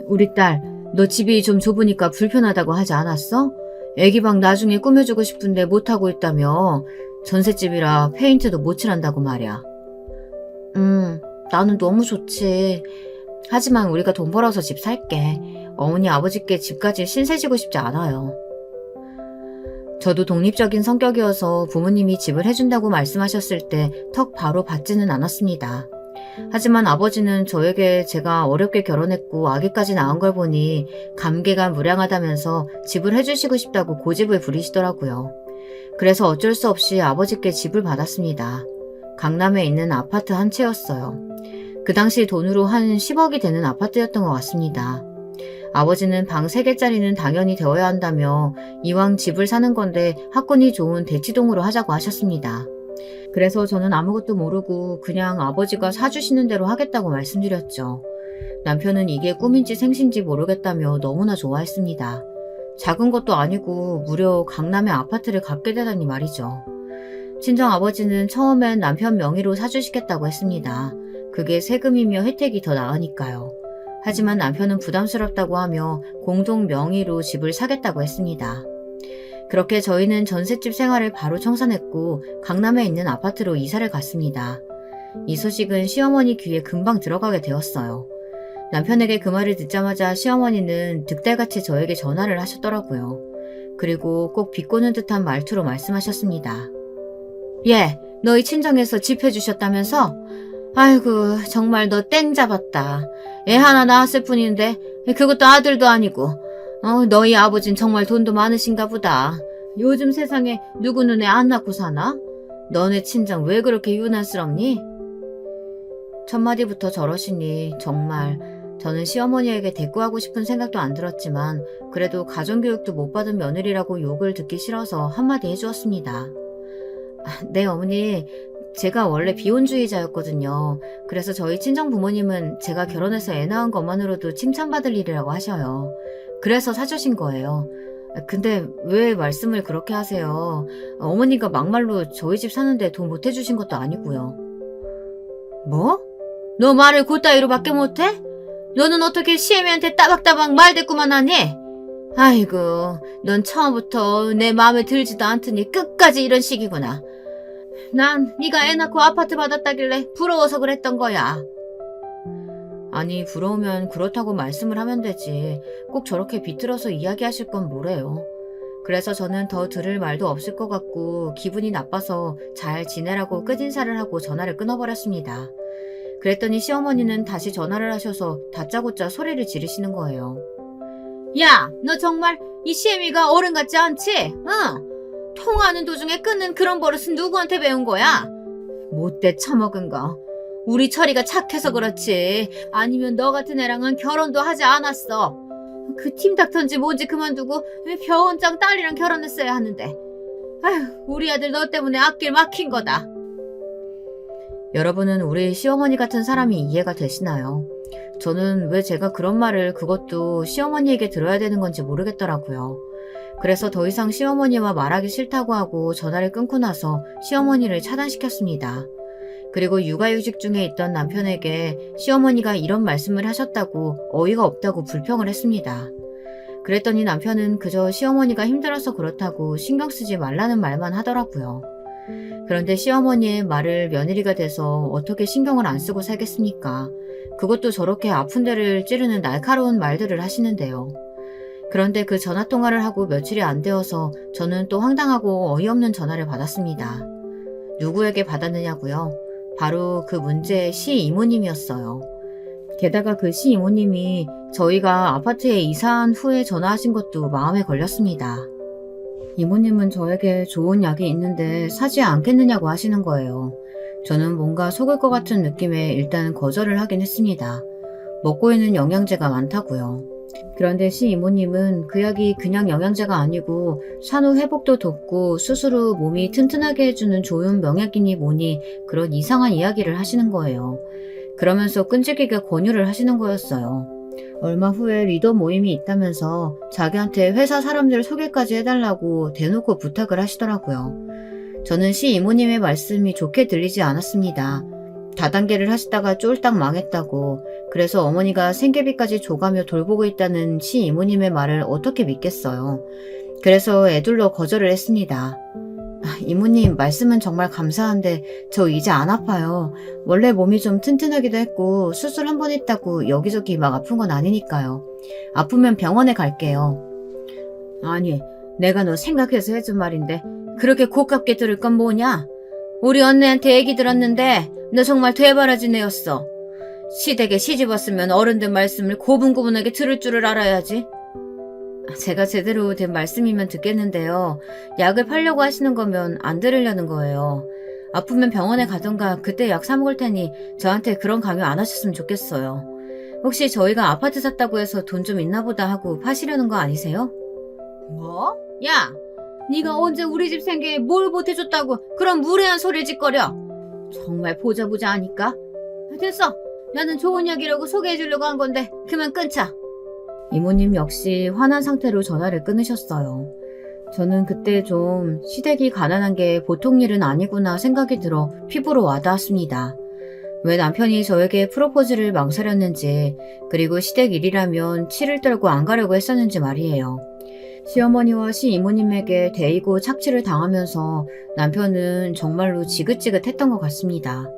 우리 딸, 너 집이 좀 좁으니까 불편하다고 하지 않았어? 애기방 나중에 꾸며주고 싶은데 못하고 있다며. 전셋집이라 페인트도 못 칠한다고 말이야. 나는 너무 좋지. 하지만 우리가 돈 벌어서 집 살게. 어머니 아버지께 집까지 신세지고 싶지 않아요. 저도 독립적인 성격이어서 부모님이 집을 해준다고 말씀하셨을 때 턱 바로 받지는 않았습니다. 하지만 아버지는 저에게 제가 어렵게 결혼했고 아기까지 낳은 걸 보니 감개가 무량하다면서 집을 해주시고 싶다고 고집을 부리시더라고요. 그래서 어쩔 수 없이 아버지께 집을 받았습니다. 강남에 있는 아파트 한 채였어요. 그 당시 돈으로 한 10억이 되는 아파트였던 것 같습니다. 아버지는 방 3개짜리는 당연히 되어야 한다며 이왕 집을 사는 건데 학군이 좋은 대치동으로 하자고 하셨습니다. 그래서 저는 아무것도 모르고 그냥 아버지가 사주시는 대로 하겠다고 말씀드렸죠. 남편은 이게 꿈인지 생신지 모르겠다며 너무나 좋아했습니다. 작은 것도 아니고 무려 강남에 아파트를 갖게 되다니 말이죠. 친정아버지는 처음엔 남편 명의로 사주시겠다고 했습니다. 그게 세금이며 혜택이 더 나으니까요. 하지만 남편은 부담스럽다고 하며 공동 명의로 집을 사겠다고 했습니다. 그렇게 저희는 전셋집 생활을 바로 청산했고 강남에 있는 아파트로 이사를 갔습니다. 이 소식은 시어머니 귀에 금방 들어가게 되었어요. 남편에게 그 말을 듣자마자 시어머니는 득달같이 저에게 전화를 하셨더라고요. 그리고 꼭 비꼬는 듯한 말투로 말씀하셨습니다. 얘, 너희 친정에서 집 해주셨다면서? 아이고, 정말 너 땡 잡았다. 애 하나 낳았을 뿐인데 그것도 아들도 아니고. 너희 아버진 정말 돈도 많으신가 보다. 요즘 세상에 누구는 애 안 낳고 사나? 너네 친정 왜 그렇게 유난스럽니? 첫마디부터 저러시니 정말 저는 시어머니에게 대꾸하고 싶은 생각도 안 들었지만 그래도 가정교육도 못 받은 며느리라고 욕을 듣기 싫어서 한마디 해주었습니다. 네, 어머니. 제가 원래 비혼주의자였거든요. 그래서 저희 친정 부모님은 제가 결혼해서 애 낳은 것만으로도 칭찬받을 일이라고 하셔요. 그래서 사주신 거예요. 근데 왜 말씀을 그렇게 하세요? 어머니가 막말로 저희 집 사는데 돈 못 해주신 것도 아니고요. 뭐? 너 말을 그따위로 밖에 못해? 너는 어떻게 시애미한테 따박따박 말대꾸만 하니? 아이고, 넌 처음부터 내 마음에 들지도 않더니 끝까지 이런 식이구나. 난 네가 애 낳고 아파트 받았다길래 부러워서 그랬던 거야. 아니, 부러우면 그렇다고 말씀을 하면 되지. 꼭 저렇게 비틀어서 이야기하실 건 뭐래요. 그래서 저는 더 들을 말도 없을 것 같고 기분이 나빠서 잘 지내라고 끝인사를 하고 전화를 끊어버렸습니다. 그랬더니 시어머니는 다시 전화를 하셔서 다짜고짜 소리를 지르시는 거예요. 야, 너 정말 이 시애미가 어른 같지 않지? 응? 통화하는 도중에 끊는 그런 버릇은 누구한테 배운 거야? 못돼 처먹은 거. 우리 철이가 착해서 그렇지. 아니면 너 같은 애랑은 결혼도 하지 않았어. 그 팀닥터인지 뭔지 그만두고 왜 병원장 딸이랑 결혼했어야 하는데. 아휴, 우리 아들 너 때문에 앞길 막힌 거다. 여러분은 우리 시어머니 같은 사람이 이해가 되시나요? 저는 왜 제가 그런 말을 그것도 시어머니에게 들어야 되는 건지 모르겠더라고요. 그래서 더 이상 시어머니와 말하기 싫다고 하고 전화를 끊고 나서 시어머니를 차단시켰습니다. 그리고 육아휴직 중에 있던 남편에게 시어머니가 이런 말씀을 하셨다고 어이가 없다고 불평을 했습니다. 그랬더니 남편은 그저 시어머니가 힘들어서 그렇다고 신경 쓰지 말라는 말만 하더라고요. 그런데 시어머니의 말을 며느리가 돼서 어떻게 신경을 안 쓰고 살겠습니까? 그것도 저렇게 아픈 데를 찌르는 날카로운 말들을 하시는데요. 그런데 그 전화통화를 하고 며칠이 안 되어서 저는 또 황당하고 어이없는 전화를 받았습니다. 누구에게 받았느냐고요? 바로 그 문제의 시 이모님이었어요. 게다가 그 시 이모님이 저희가 아파트에 이사한 후에 전화하신 것도 마음에 걸렸습니다. 이모님은 저에게 좋은 약이 있는데 사지 않겠느냐고 하시는 거예요. 저는 뭔가 속을 것 같은 느낌에 일단 거절을 하긴 했습니다. 먹고 있는 영양제가 많다고요. 그런데 시 이모님은 그 약이 그냥 영양제가 아니고 산후 회복도 돕고 스스로 몸이 튼튼하게 해주는 좋은 명약이니 뭐니 그런 이상한 이야기를 하시는 거예요. 그러면서 끈질기게 권유를 하시는 거였어요. 얼마 후에 리더 모임이 있다면서 자기한테 회사 사람들 소개까지 해달라고 대놓고 부탁을 하시더라고요. 저는 시 이모님의 말씀이 좋게 들리지 않았습니다. 다단계를 하시다가 쫄딱 망했다고, 그래서 어머니가 생계비까지 줘가며 돌보고 있다는 시 이모님의 말을 어떻게 믿겠어요. 그래서 애둘러 거절을 했습니다. 이모님 말씀은 정말 감사한데 저 이제 안 아파요. 원래 몸이 좀 튼튼하기도 했고 수술 한 번 했다고 여기저기 막 아픈 건 아니니까요. 아프면 병원에 갈게요. 아니, 내가 너 생각해서 해준 말인데 그렇게 고깝게 들을 건 뭐냐? 우리 언니한테 얘기 들었는데 너 정말 되바라진 애였어. 시댁에 시집 왔으면 어른들 말씀을 고분고분하게 들을 줄을 알아야지. 제가 제대로 된 말씀이면 듣겠는데요. 약을 팔려고 하시는 거면 안 들으려는 거예요. 아프면 병원에 가던가 그때 약 사 먹을 테니 저한테 그런 강요 안 하셨으면 좋겠어요. 혹시 저희가 아파트 샀다고 해서 돈 좀 있나 보다 하고 파시려는 거 아니세요? 뭐? 야! 네가 언제 우리 집 생계에 뭘 보태줬다고 그런 무례한 소리를 짓거려? 정말 보자 하니까? 됐어. 나는 좋은 약이라고 소개해주려고 한 건데 그만 끊자. 이모님 역시 화난 상태로 전화를 끊으셨어요. 저는 그때 좀 시댁이 가난한 게 보통 일은 아니구나 생각이 들어 피부로 와닿았습니다. 왜 남편이 저에게 프로포즈를 망설였는지, 그리고 시댁 일이라면 치를 떨고 안 가려고 했었는지 말이에요. 시어머니와 시이모님에게 대이고 착취를 당하면서 남편은 정말로 지긋지긋했던 것 같습니다.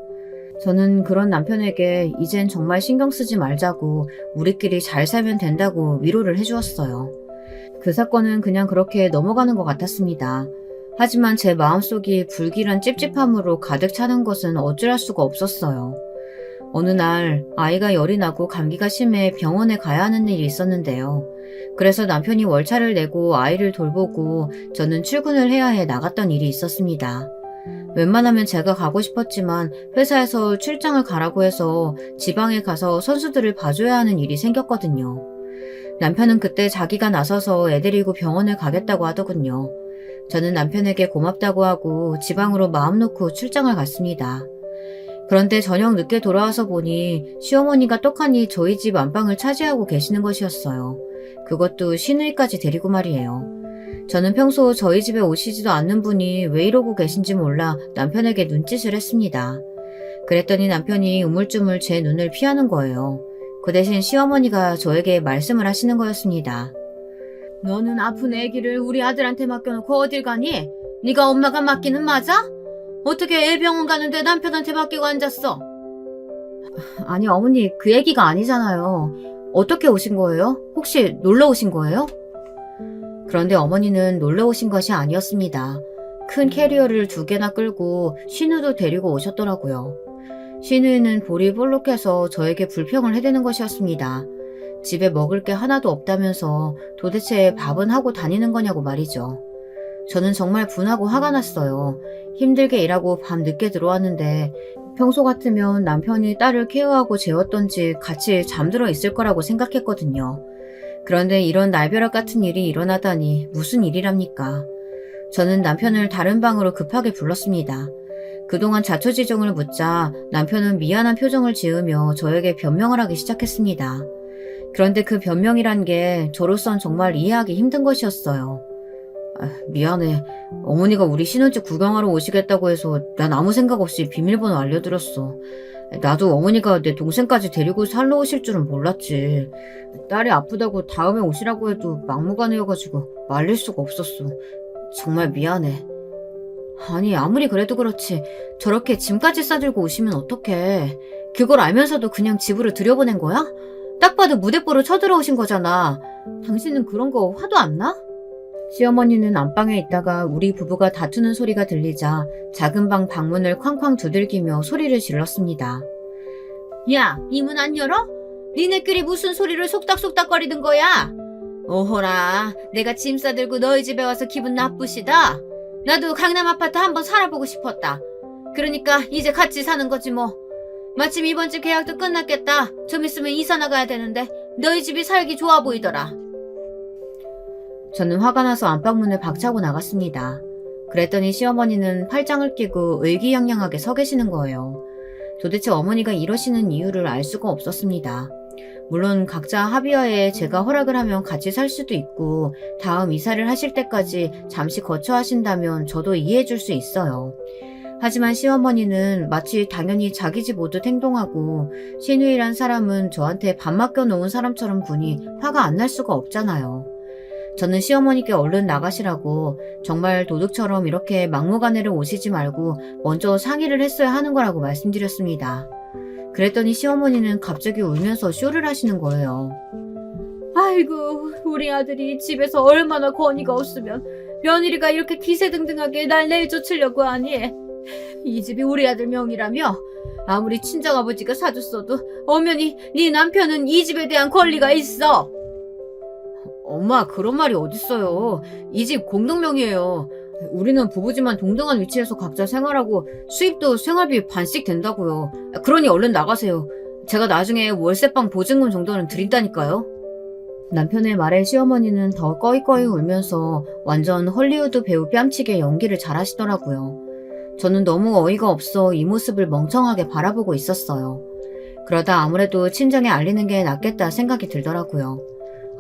저는 그런 남편에게 이젠 정말 신경 쓰지 말자고 우리끼리 잘 살면 된다고 위로를 해주었어요. 그 사건은 그냥 그렇게 넘어가는 것 같았습니다. 하지만 제 마음속이 불길한 찝찝함으로 가득 차는 것은 어찌할 수가 없었어요. 어느 날 아이가 열이 나고 감기가 심해 병원에 가야 하는 일이 있었는데요. 그래서 남편이 월차를 내고 아이를 돌보고 저는 출근을 해야 해 나갔던 일이 있었습니다. 웬만하면 제가 가고 싶었지만 회사에서 출장을 가라고 해서 지방에 가서 선수들을 봐줘야 하는 일이 생겼거든요. 남편은 그때 자기가 나서서 애 데리고 병원을 가겠다고 하더군요. 저는 남편에게 고맙다고 하고 지방으로 마음 놓고 출장을 갔습니다. 그런데 저녁 늦게 돌아와서 보니 시어머니가 떡하니 저희 집 안방을 차지하고 계시는 것이었어요. 그것도 시누이까지 데리고 말이에요. 저는 평소 저희 집에 오시지도 않는 분이 왜 이러고 계신지 몰라 남편에게 눈짓을 했습니다. 그랬더니 남편이 우물쭈물 제 눈을 피하는 거예요. 그 대신 시어머니가 저에게 말씀을 하시는 거였습니다. 너는 아픈 애기를 우리 아들한테 맡겨놓고 어딜 가니? 네가 엄마가 맡기는 맞아? 어떻게 애 병원 가는데 남편한테 맡기고 앉았어? 아니 어머니, 그 얘기가 아니잖아요. 어떻게 오신 거예요? 혹시 놀러 오신 거예요? 그런데 어머니는 놀러 오신 것이 아니었습니다. 큰 캐리어를 2개나 끌고 신우도 데리고 오셨더라고요. 신우이는 볼이 볼록해서 저에게 불평을 해대는 것이었습니다. 집에 먹을 게 하나도 없다면서 도대체 밥은 하고 다니는 거냐고 말이죠. 저는 정말 분하고 화가 났어요. 힘들게 일하고 밤 늦게 들어왔는데 평소 같으면 남편이 딸을 케어하고 재웠던지 같이 잠들어 있을 거라고 생각했거든요. 그런데 이런 날벼락 같은 일이 일어나다니 무슨 일이랍니까? 저는 남편을 다른 방으로 급하게 불렀습니다. 그동안 자초지종을 묻자 남편은 미안한 표정을 지으며 저에게 변명을 하기 시작했습니다. 그런데 그 변명이란 게 저로선 정말 이해하기 힘든 것이었어요. 미안해. 어머니가 우리 신혼집 구경하러 오시겠다고 해서 난 아무 생각 없이 비밀번호 알려드렸어. 나도 어머니가 내 동생까지 데리고 살러 오실 줄은 몰랐지. 딸이 아프다고 다음에 오시라고 해도 막무가내여가지고 말릴 수가 없었어. 정말 미안해. 아니 아무리 그래도 그렇지 저렇게 짐까지 싸들고 오시면 어떡해. 그걸 알면서도 그냥 집으로 들여보낸 거야? 딱 봐도 무대뽀로 쳐들어오신 거잖아. 당신은 그런 거 화도 안 나? 시어머니는 안방에 있다가 우리 부부가 다투는 소리가 들리자 작은 방 방문을 쾅쾅 두들기며 소리를 질렀습니다. 야, 이 문 안 열어? 니네끼리 무슨 소리를 속닥속닥거리는 거야? 오호라, 내가 짐 싸들고 너희 집에 와서 기분 나쁘시다? 나도 강남 아파트 한번 살아보고 싶었다. 그러니까 이제 같이 사는 거지 뭐. 마침 이번 집 계약도 끝났겠다. 좀 있으면 이사 나가야 되는데 너희 집이 살기 좋아 보이더라. 저는 화가 나서 안방문을 박차고 나갔습니다. 그랬더니 시어머니는 팔짱을 끼고 의기양양하게 서 계시는 거예요. 도대체 어머니가 이러시는 이유를 알 수가 없었습니다. 물론 각자 합의하에 제가 허락을 하면 같이 살 수도 있고 다음 이사를 하실 때까지 잠시 거처하신다면 저도 이해해 줄 수 있어요. 하지만 시어머니는 마치 당연히 자기 집 오듯 행동하고 신우이란 사람은 저한테 밥 맡겨놓은 사람처럼 구니 화가 안 날 수가 없잖아요. 저는 시어머니께 얼른 나가시라고 정말 도둑처럼 이렇게 막무가내로 오시지 말고 먼저 상의를 했어야 하는 거라고 말씀드렸습니다. 그랬더니 시어머니는 갑자기 울면서 쇼를 하시는 거예요. 아이고, 우리 아들이 집에서 얼마나 권위가 없으면 며느리가 이렇게 기세등등하게 날 내쫓으려고 하니. 이 집이 우리 아들 명의라며 아무리 친정아버지가 사줬어도 엄연히 네 남편은 이 집에 대한 권리가 있어. 엄마, 그런 말이 어딨어요. 이 집 공동명의예요. 우리는 부부지만 동등한 위치에서 각자 생활하고 수입도 생활비 반씩 된다고요. 그러니 얼른 나가세요. 제가 나중에 월세방 보증금 정도는 드린다니까요. 남편의 말에 시어머니는 더 꺼이꺼이 울면서 완전 헐리우드 배우 뺨치게 연기를 잘하시더라고요. 저는 너무 어이가 없어 이 모습을 멍청하게 바라보고 있었어요. 그러다 아무래도 친정에 알리는 게 낫겠다 생각이 들더라고요.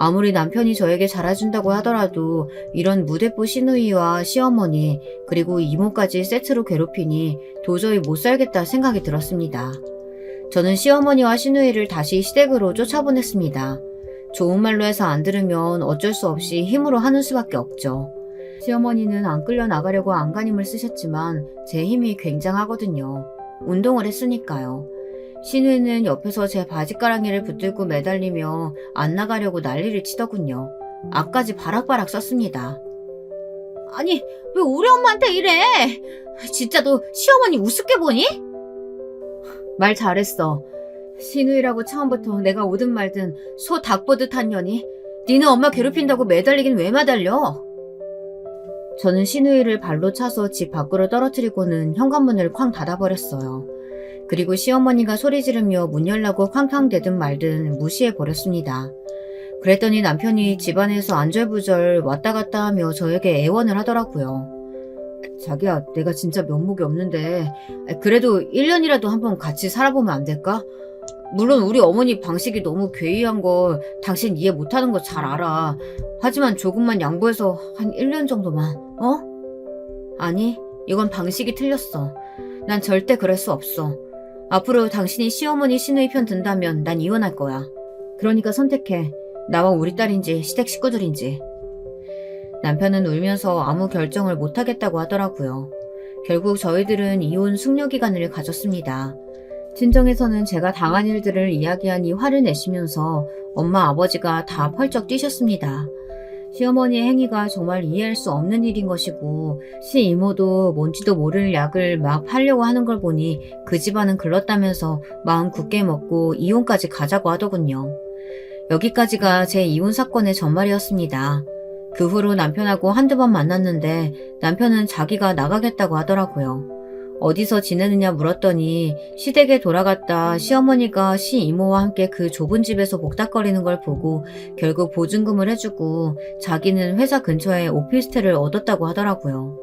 아무리 남편이 저에게 잘해준다고 하더라도 이런 무대뽀 시누이와 시어머니 그리고 이모까지 세트로 괴롭히니 도저히 못 살겠다 생각이 들었습니다. 저는 시어머니와 시누이를 다시 시댁으로 쫓아보냈습니다. 좋은 말로 해서 안 들으면 어쩔 수 없이 힘으로 하는 수밖에 없죠. 시어머니는 안 끌려 나가려고 안간힘을 쓰셨지만 제 힘이 굉장하거든요. 운동을 했으니까요. 시누이는 옆에서 제 바지가랑이를 붙들고 매달리며 안 나가려고 난리를 치더군요. 앞까지 바락바락 썼습니다. 아니, 왜 우리 엄마한테 이래? 진짜 너 시어머니 우습게 보니? 말 잘했어. 시누이라고 처음부터 내가 오든 말든 소 닭 보듯 한 년이 니네 엄마 괴롭힌다고 매달리긴 왜 매달려? 저는 시누이를 발로 차서 집 밖으로 떨어뜨리고는 현관문을 쾅 닫아버렸어요. 그리고 시어머니가 소리 지르며 문 열라고 쾅쾅대든 말든 무시해버렸습니다. 그랬더니 남편이 집안에서 안절부절 왔다 갔다 하며 저에게 애원을 하더라고요. 자기야, 내가 진짜 면목이 없는데 그래도 1년이라도 한번 같이 살아보면 안 될까? 물론 우리 어머니 방식이 너무 괴이한 걸 당신 이해 못하는 거 잘 알아. 하지만 조금만 양보해서 한 1년 정도만, 어? 아니, 이건 방식이 틀렸어. 난 절대 그럴 수 없어. 앞으로 당신이 시어머니 시누이 편 든다면 난 이혼할 거야. 그러니까 선택해. 나와 우리 딸인지 시댁 식구들인지. 남편은 울면서 아무 결정을 못하겠다고 하더라고요. 결국 저희들은 이혼 숙려 기간을 가졌습니다. 친정에서는 제가 당한 일들을 이야기하니 화를 내시면서 엄마 아버지가 다 펄쩍 뛰셨습니다. 시어머니의 행위가 정말 이해할 수 없는 일인 것이고 시이모도 뭔지도 모를 약을 막 팔려고 하는 걸 보니 그 집안은 글렀다면서 마음 굳게 먹고 이혼까지 가자고 하더군요. 여기까지가 제 이혼 사건의 전말이었습니다. 그 후로 남편하고 한두 번 만났는데 남편은 자기가 나가겠다고 하더라고요. 어디서 지내느냐 물었더니 시댁에 돌아갔다 시어머니가 시이모와 함께 그 좁은 집에서 복닥거리는 걸 보고 결국 보증금을 해주고 자기는 회사 근처에 오피스텔을 얻었다고 하더라고요.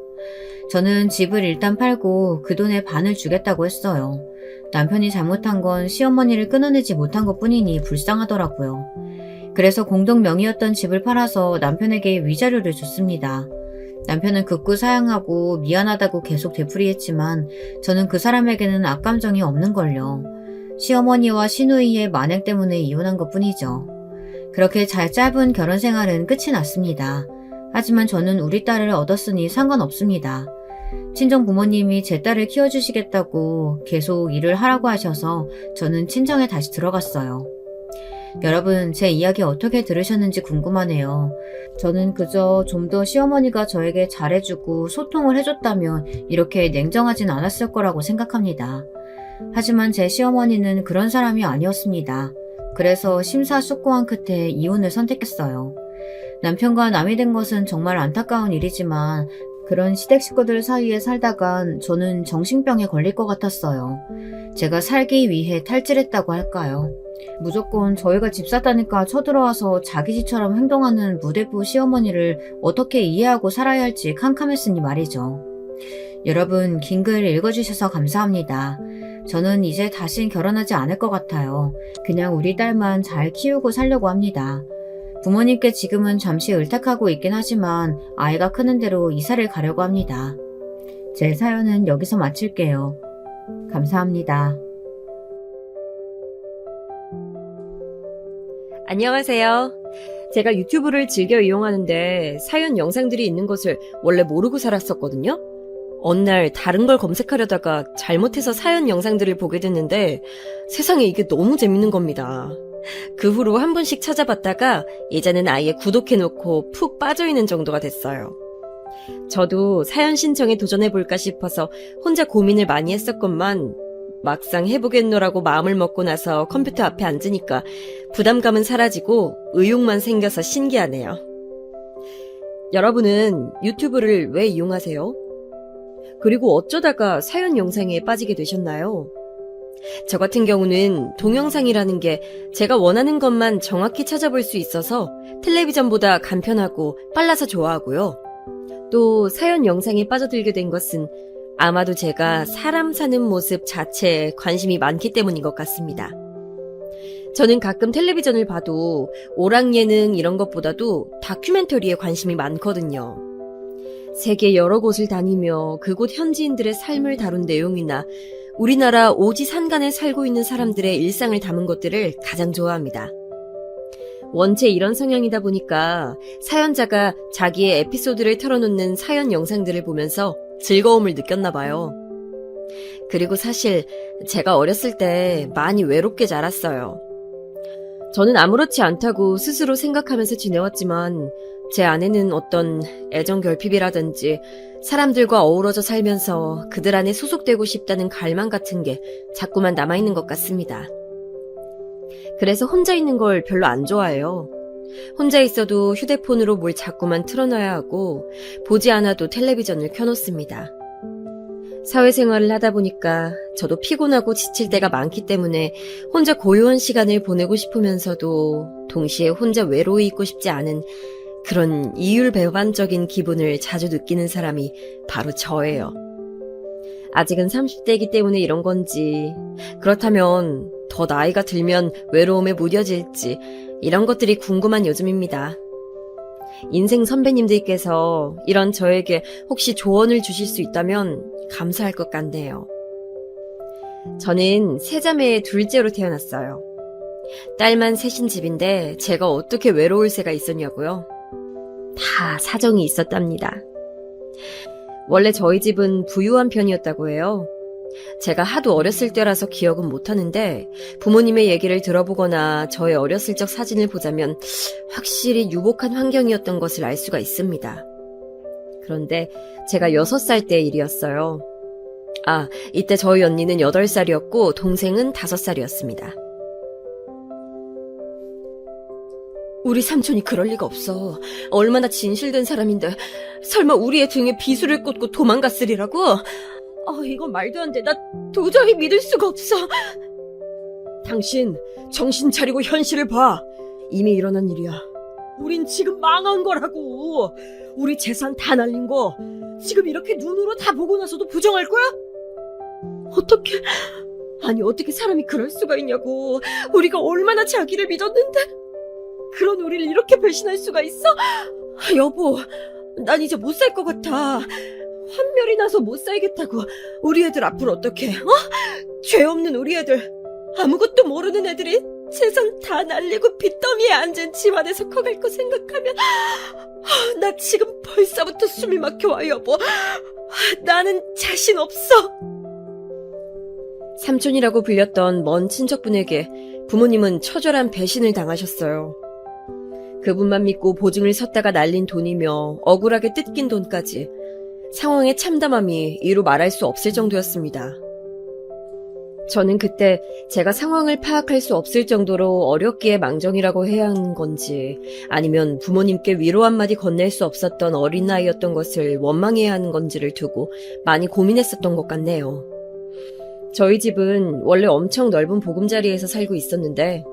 저는 집을 일단 팔고 그 돈의 반을 주겠다고 했어요. 남편이 잘못한 건 시어머니를 끊어내지 못한 것뿐이니 불쌍하더라고요. 그래서 공동 명의였던 집을 팔아서 남편에게 위자료를 줬습니다. 남편은 극구 사양하고 미안하다고 계속 되풀이했지만 저는 그 사람에게는 악감정이 없는걸요. 시어머니와 시누이의 만행 때문에 이혼한 것뿐이죠. 그렇게 잘 짧은 결혼 생활은 끝이 났습니다. 하지만 저는 우리 딸을 얻었으니 상관없습니다. 친정 부모님이 제 딸을 키워주시겠다고 계속 일을 하라고 하셔서 저는 친정에 다시 들어갔어요. 여러분, 제 이야기 어떻게 들으셨는지 궁금하네요. 저는 그저 좀 더 시어머니가 저에게 잘해주고 소통을 해줬다면 이렇게 냉정하진 않았을 거라고 생각합니다. 하지만 제 시어머니는 그런 사람이 아니었습니다. 그래서 심사숙고한 끝에 이혼을 선택했어요. 남편과 남이 된 것은 정말 안타까운 일이지만 그런 시댁 식구들 사이에 살다간 저는 정신병에 걸릴 것 같았어요. 제가 살기 위해 탈질했다고 할까요? 무조건 저희가 집 샀다니까 쳐들어와서 자기 집처럼 행동하는 무대부 시어머니를 어떻게 이해하고 살아야 할지 캄캄했으니 말이죠. 여러분, 긴 글 읽어주셔서 감사합니다. 저는 이제 다신 결혼하지 않을 것 같아요. 그냥 우리 딸만 잘 키우고 살려고 합니다. 부모님께 지금은 잠시 의탁하고 있긴 하지만 아이가 크는 대로 이사를 가려고 합니다. 제 사연은 여기서 마칠게요. 감사합니다. 안녕하세요. 제가 유튜브를 즐겨 이용하는데 사연 영상들이 있는 것을 원래 모르고 살았었거든요. 어느 날 다른 걸 검색하려다가 잘못해서 사연 영상들을 보게 됐는데 세상에 이게 너무 재밌는 겁니다. 그 후로 한 번씩 찾아봤다가 이제는 아예 구독해놓고 푹 빠져있는 정도가 됐어요. 저도 사연 신청에 도전해볼까 싶어서 혼자 고민을 많이 했었건만 막상 해보겠노라고 마음을 먹고 나서 컴퓨터 앞에 앉으니까 부담감은 사라지고 의욕만 생겨서 신기하네요. 여러분은 유튜브를 왜 이용하세요? 그리고 어쩌다가 사연 영상에 빠지게 되셨나요? 저 같은 경우는 동영상이라는 게 제가 원하는 것만 정확히 찾아볼 수 있어서 텔레비전보다 간편하고 빨라서 좋아하고요. 또 사연 영상에 빠져들게 된 것은 아마도 제가 사람 사는 모습 자체에 관심이 많기 때문인 것 같습니다. 저는 가끔 텔레비전을 봐도 오락 예능 이런 것보다도 다큐멘터리에 관심이 많거든요. 세계 여러 곳을 다니며 그곳 현지인들의 삶을 다룬 내용이나 우리나라 오지산간에 살고 있는 사람들의 일상을 담은 것들을 가장 좋아합니다. 원체 이런 성향이다 보니까 사연자가 자기의 에피소드를 털어놓는 사연 영상들을 보면서 즐거움을 느꼈나 봐요. 그리고 사실 제가 어렸을 때 많이 외롭게 자랐어요. 저는 아무렇지 않다고 스스로 생각하면서 지내왔지만 제 안에는 어떤 애정 결핍이라든지 사람들과 어우러져 살면서 그들 안에 소속되고 싶다는 갈망 같은 게 자꾸만 남아있는 것 같습니다. 그래서 혼자 있는 걸 별로 안 좋아해요. 혼자 있어도 휴대폰으로 뭘 자꾸만 틀어놔야 하고 보지 않아도 텔레비전을 켜놓습니다. 사회생활을 하다 보니까 저도 피곤하고 지칠 때가 많기 때문에 혼자 고요한 시간을 보내고 싶으면서도 동시에 혼자 외로이 있고 싶지 않은 그런 이율배반적인 기분을 자주 느끼는 사람이 바로 저예요. 아직은 30대이기 때문에 이런 건지, 그렇다면 더 나이가 들면 외로움에 무뎌질지 이런 것들이 궁금한 요즘입니다. 인생 선배님들께서 이런 저에게 혹시 조언을 주실 수 있다면 감사할 것 같네요. 저는 세 자매의 둘째로 태어났어요. 딸만 셋인 집인데 제가 어떻게 외로울 새가 있었냐고요? 다 사정이 있었답니다. 원래 저희 집은 부유한 편이었다고 해요. 제가 하도 어렸을 때라서 기억은 못하는데 부모님의 얘기를 들어보거나 저의 어렸을 적 사진을 보자면 확실히 유복한 환경이었던 것을 알 수가 있습니다. 그런데 제가 6살 때의 일이었어요. 이때 저희 언니는 8살이었고 동생은 5살이었습니다. 우리 삼촌이 그럴 리가 없어. 얼마나 진실된 사람인데 설마 우리의 등에 비수를 꽂고 도망갔으리라고? 이건 말도 안 돼. 나 도저히 믿을 수가 없어. 당신 정신 차리고 현실을 봐. 이미 일어난 일이야. 우린 지금 망한 거라고. 우리 재산 다 날린 거 지금 이렇게 눈으로 다 보고 나서도 부정할 거야? 어떻게 사람이 그럴 수가 있냐고. 우리가 얼마나 자기를 믿었는데 그런 우리를 이렇게 배신할 수가 있어? 여보, 난 이제 못 살 것 같아. 환멸이 나서 못 살겠다고. 우리 애들 앞으로 어떡해? 죄 없는 우리 애들, 아무것도 모르는 애들이 재산 다 날리고 빚더미에 앉은 집안에서 커갈 거 생각하면 나 지금 벌써부터 숨이 막혀와, 여보. 나는 자신 없어. 삼촌이라고 불렸던 먼 친척분에게 부모님은 처절한 배신을 당하셨어요. 그분만 믿고 보증을 섰다가 날린 돈이며 억울하게 뜯긴 돈까지 상황의 참담함이 이루 말할 수 없을 정도였습니다. 저는 그때 제가 상황을 파악할 수 없을 정도로 어렵기에 망정이라고 해야 하는 건지 아니면 부모님께 위로 한마디 건넬 수 없었던 어린아이였던 것을 원망해야 하는 건지를 두고 많이 고민했었던 것 같네요. 저희 집은 원래 엄청 넓은 보금자리에서 살고 있었는데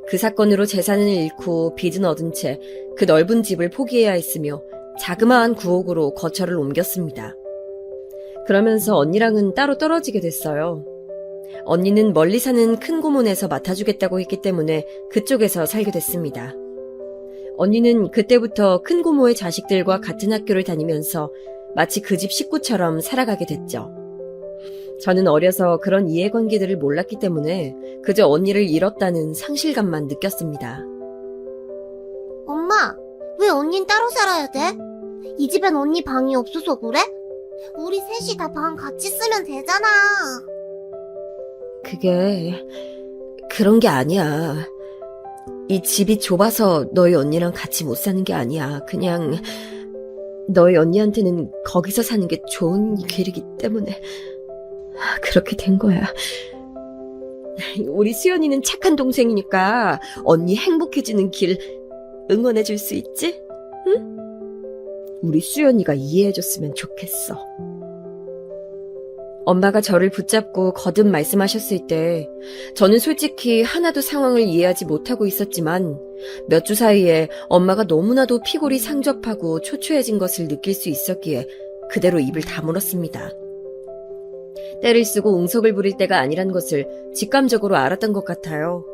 그 사건으로 재산을 잃고 빚은 얻은 채 그 넓은 집을 포기해야 했으며 자그마한 구옥으로 거처를 옮겼습니다. 그러면서 언니랑은 따로 떨어지게 됐어요. 언니는 멀리 사는 큰 고문에서 맡아주겠다고 했기 때문에 그쪽에서 살게 됐습니다. 언니는 그때부터 큰 고모의 자식들과 같은 학교를 다니면서 마치 그 집 식구처럼 살아가게 됐죠. 저는 어려서 그런 이해관계들을 몰랐기 때문에 그저 언니를 잃었다는 상실감만 느꼈습니다. 엄마, 왜 언닌 따로 살아야 돼? 이 집엔 언니 방이 없어서 그래? 우리 셋이 다 방 같이 쓰면 되잖아. 그게 그런 게 아니야. 이 집이 좁아서 너희 언니랑 같이 못 사는 게 아니야. 그냥 너희 언니한테는 거기서 사는 게 좋은 길이기 때문에 그렇게 된 거야. 우리 수연이는 착한 동생이니까 언니 행복해지는 길 응원해 줄 수 있지? 응? 우리 수연이가 이해해줬으면 좋겠어. 엄마가 저를 붙잡고 거듭 말씀하셨을 때 저는 솔직히 하나도 상황을 이해하지 못하고 있었지만 몇 주 사이에 엄마가 너무나도 피골이 상접하고 초췌해진 것을 느낄 수 있었기에 그대로 입을 다물었습니다. 때를 쓰고 웅석을 부릴 때가 아니란 것을 직감적으로 알았던 것 같아요.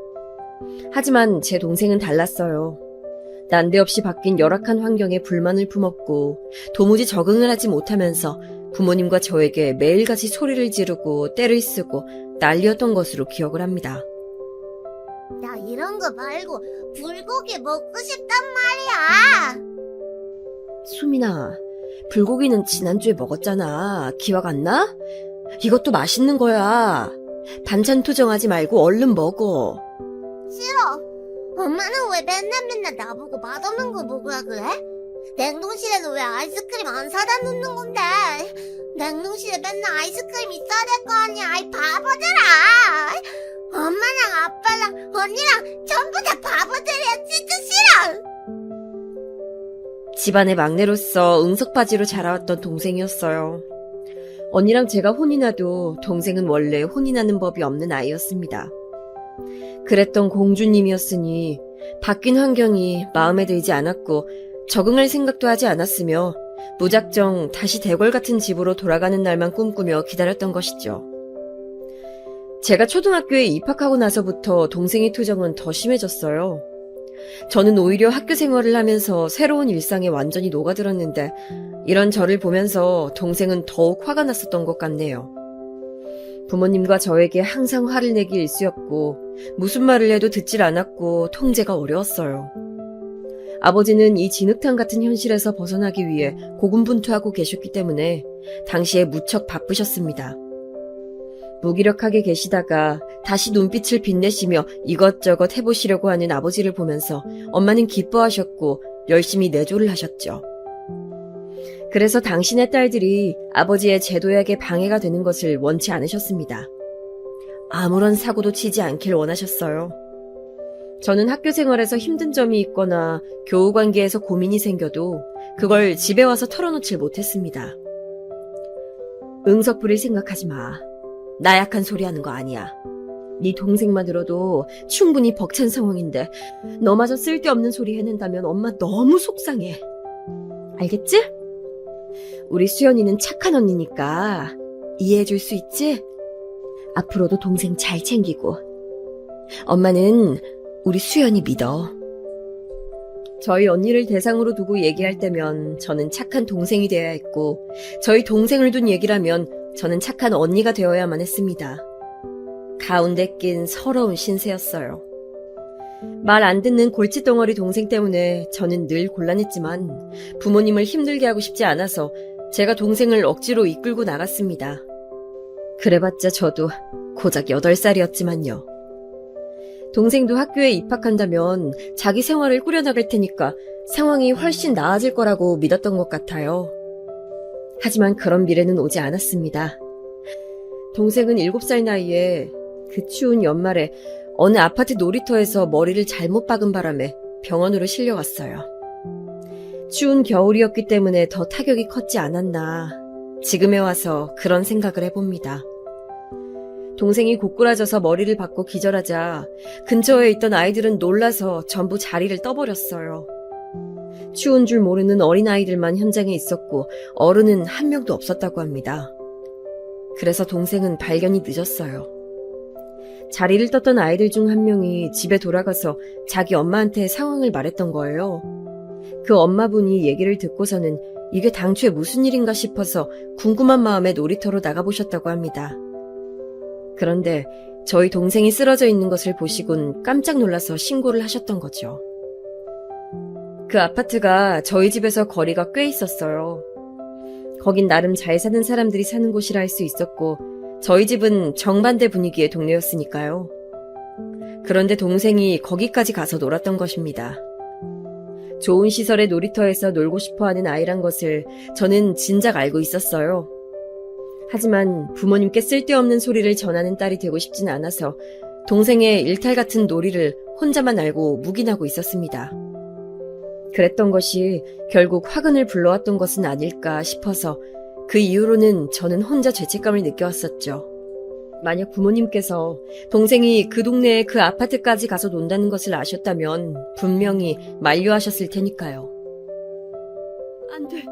하지만 제 동생은 달랐어요. 난데없이 바뀐 열악한 환경에 불만을 품었고 도무지 적응을 하지 못하면서 부모님과 저에게 매일같이 소리를 지르고 때를 쓰고 난리였던 것으로 기억을 합니다. 나 이런 거 말고 불고기 먹고 싶단 말이야. 수민아, 불고기는 지난주에 먹었잖아. 기억 안 나? 이것도 맛있는 거야. 반찬 투정하지 말고 얼른 먹어. 싫어. 엄마는 왜 맨날 나보고 맛없는 거 먹으라 그래? 냉동실에는 왜 아이스크림 안 사다 놓는 건데? 냉동실에 맨날 아이스크림 있어야 될 거 아니야, 이 바보들아! 엄마랑 아빠랑 언니랑 전부 다 바보들이야, 진짜 싫어! 집안의 막내로서 응석바지로 자라왔던 동생이었어요. 언니랑 제가 혼이 나도 동생은 원래 혼이 나는 법이 없는 아이였습니다. 그랬던 공주님이었으니 바뀐 환경이 마음에 들지 않았고 적응할 생각도 하지 않았으며 무작정 다시 대궐 같은 집으로 돌아가는 날만 꿈꾸며 기다렸던 것이죠. 제가 초등학교에 입학하고 나서부터 동생의 투정은 더 심해졌어요. 저는 오히려 학교 생활을 하면서 새로운 일상에 완전히 녹아들었는데 이런 저를 보면서 동생은 더욱 화가 났었던 것 같네요. 부모님과 저에게 항상 화를 내기 일쑤였고 무슨 말을 해도 듣질 않았고 통제가 어려웠어요. 아버지는 이 진흙탕 같은 현실에서 벗어나기 위해 고군분투하고 계셨기 때문에 당시에 무척 바쁘셨습니다. 무기력하게 계시다가 다시 눈빛을 빛내시며 이것저것 해보시려고 하는 아버지를 보면서 엄마는 기뻐하셨고 열심히 내조를 하셨죠. 그래서 당신의 딸들이 아버지의 제도약에 방해가 되는 것을 원치 않으셨습니다. 아무런 사고도 치지 않길 원하셨어요. 저는 학교 생활에서 힘든 점이 있거나 교우 관계에서 고민이 생겨도 그걸 집에 와서 털어놓질 못했습니다. 응석부릴 생각하지 마. 나약한 소리 하는 거 아니야. 네 동생만 들어도 충분히 벅찬 상황인데 너마저 쓸데없는 소리 해낸다면 엄마 너무 속상해. 알겠지? 우리 수연이는 착한 언니니까 이해해줄 수 있지? 앞으로도 동생 잘 챙기고. 엄마는 우리 수연이 믿어. 저희 언니를 대상으로 두고 얘기할 때면 저는 착한 동생이 되어야 했고 저희 동생을 둔 얘기라면 저는 착한 언니가 되어야만 했습니다. 가운데 낀 서러운 신세였어요. 말 안 듣는 골칫덩어리 동생 때문에 저는 늘 곤란했지만 부모님을 힘들게 하고 싶지 않아서 제가 동생을 억지로 이끌고 나갔습니다. 그래봤자 저도 고작 8살이었지만요. 동생도 학교에 입학한다면 자기 생활을 꾸려나갈 테니까 상황이 훨씬 나아질 거라고 믿었던 것 같아요. 하지만 그런 미래는 오지 않았습니다. 동생은 7살 나이에 그 추운 연말에 어느 아파트 놀이터에서 머리를 잘못 박은 바람에 병원으로 실려갔어요. 추운 겨울이었기 때문에 더 타격이 컸지 않았나. 지금에 와서 그런 생각을 해봅니다. 동생이 고꾸라져서 머리를 박고 기절하자 근처에 있던 아이들은 놀라서 전부 자리를 떠버렸어요. 추운 줄 모르는 어린아이들만 현장에 있었고 어른은 한 명도 없었다고 합니다. 그래서 동생은 발견이 늦었어요. 자리를 떴던 아이들 중 한 명이 집에 돌아가서 자기 엄마한테 상황을 말했던 거예요. 그 엄마분이 얘기를 듣고서는 이게 당초에 무슨 일인가 싶어서 궁금한 마음에 놀이터로 나가보셨다고 합니다. 그런데 저희 동생이 쓰러져 있는 것을 보시곤 깜짝 놀라서 신고를 하셨던 거죠. 그 아파트가 저희 집에서 거리가 꽤 있었어요. 거긴 나름 잘 사는 사람들이 사는 곳이라 할 수 있었고 저희 집은 정반대 분위기의 동네였으니까요. 그런데 동생이 거기까지 가서 놀았던 것입니다. 좋은 시설의 놀이터에서 놀고 싶어하는 아이란 것을 저는 진작 알고 있었어요. 하지만 부모님께 쓸데없는 소리를 전하는 딸이 되고 싶진 않아서 동생의 일탈 같은 놀이를 혼자만 알고 묵인하고 있었습니다. 그랬던 것이 결국 화근을 불러왔던 것은 아닐까 싶어서 그 이후로는 저는 혼자 죄책감을 느껴왔었죠. 만약 부모님께서 동생이 그 동네에 그 아파트까지 가서 논다는 것을 아셨다면 분명히 만류하셨을 테니까요. 안 돼.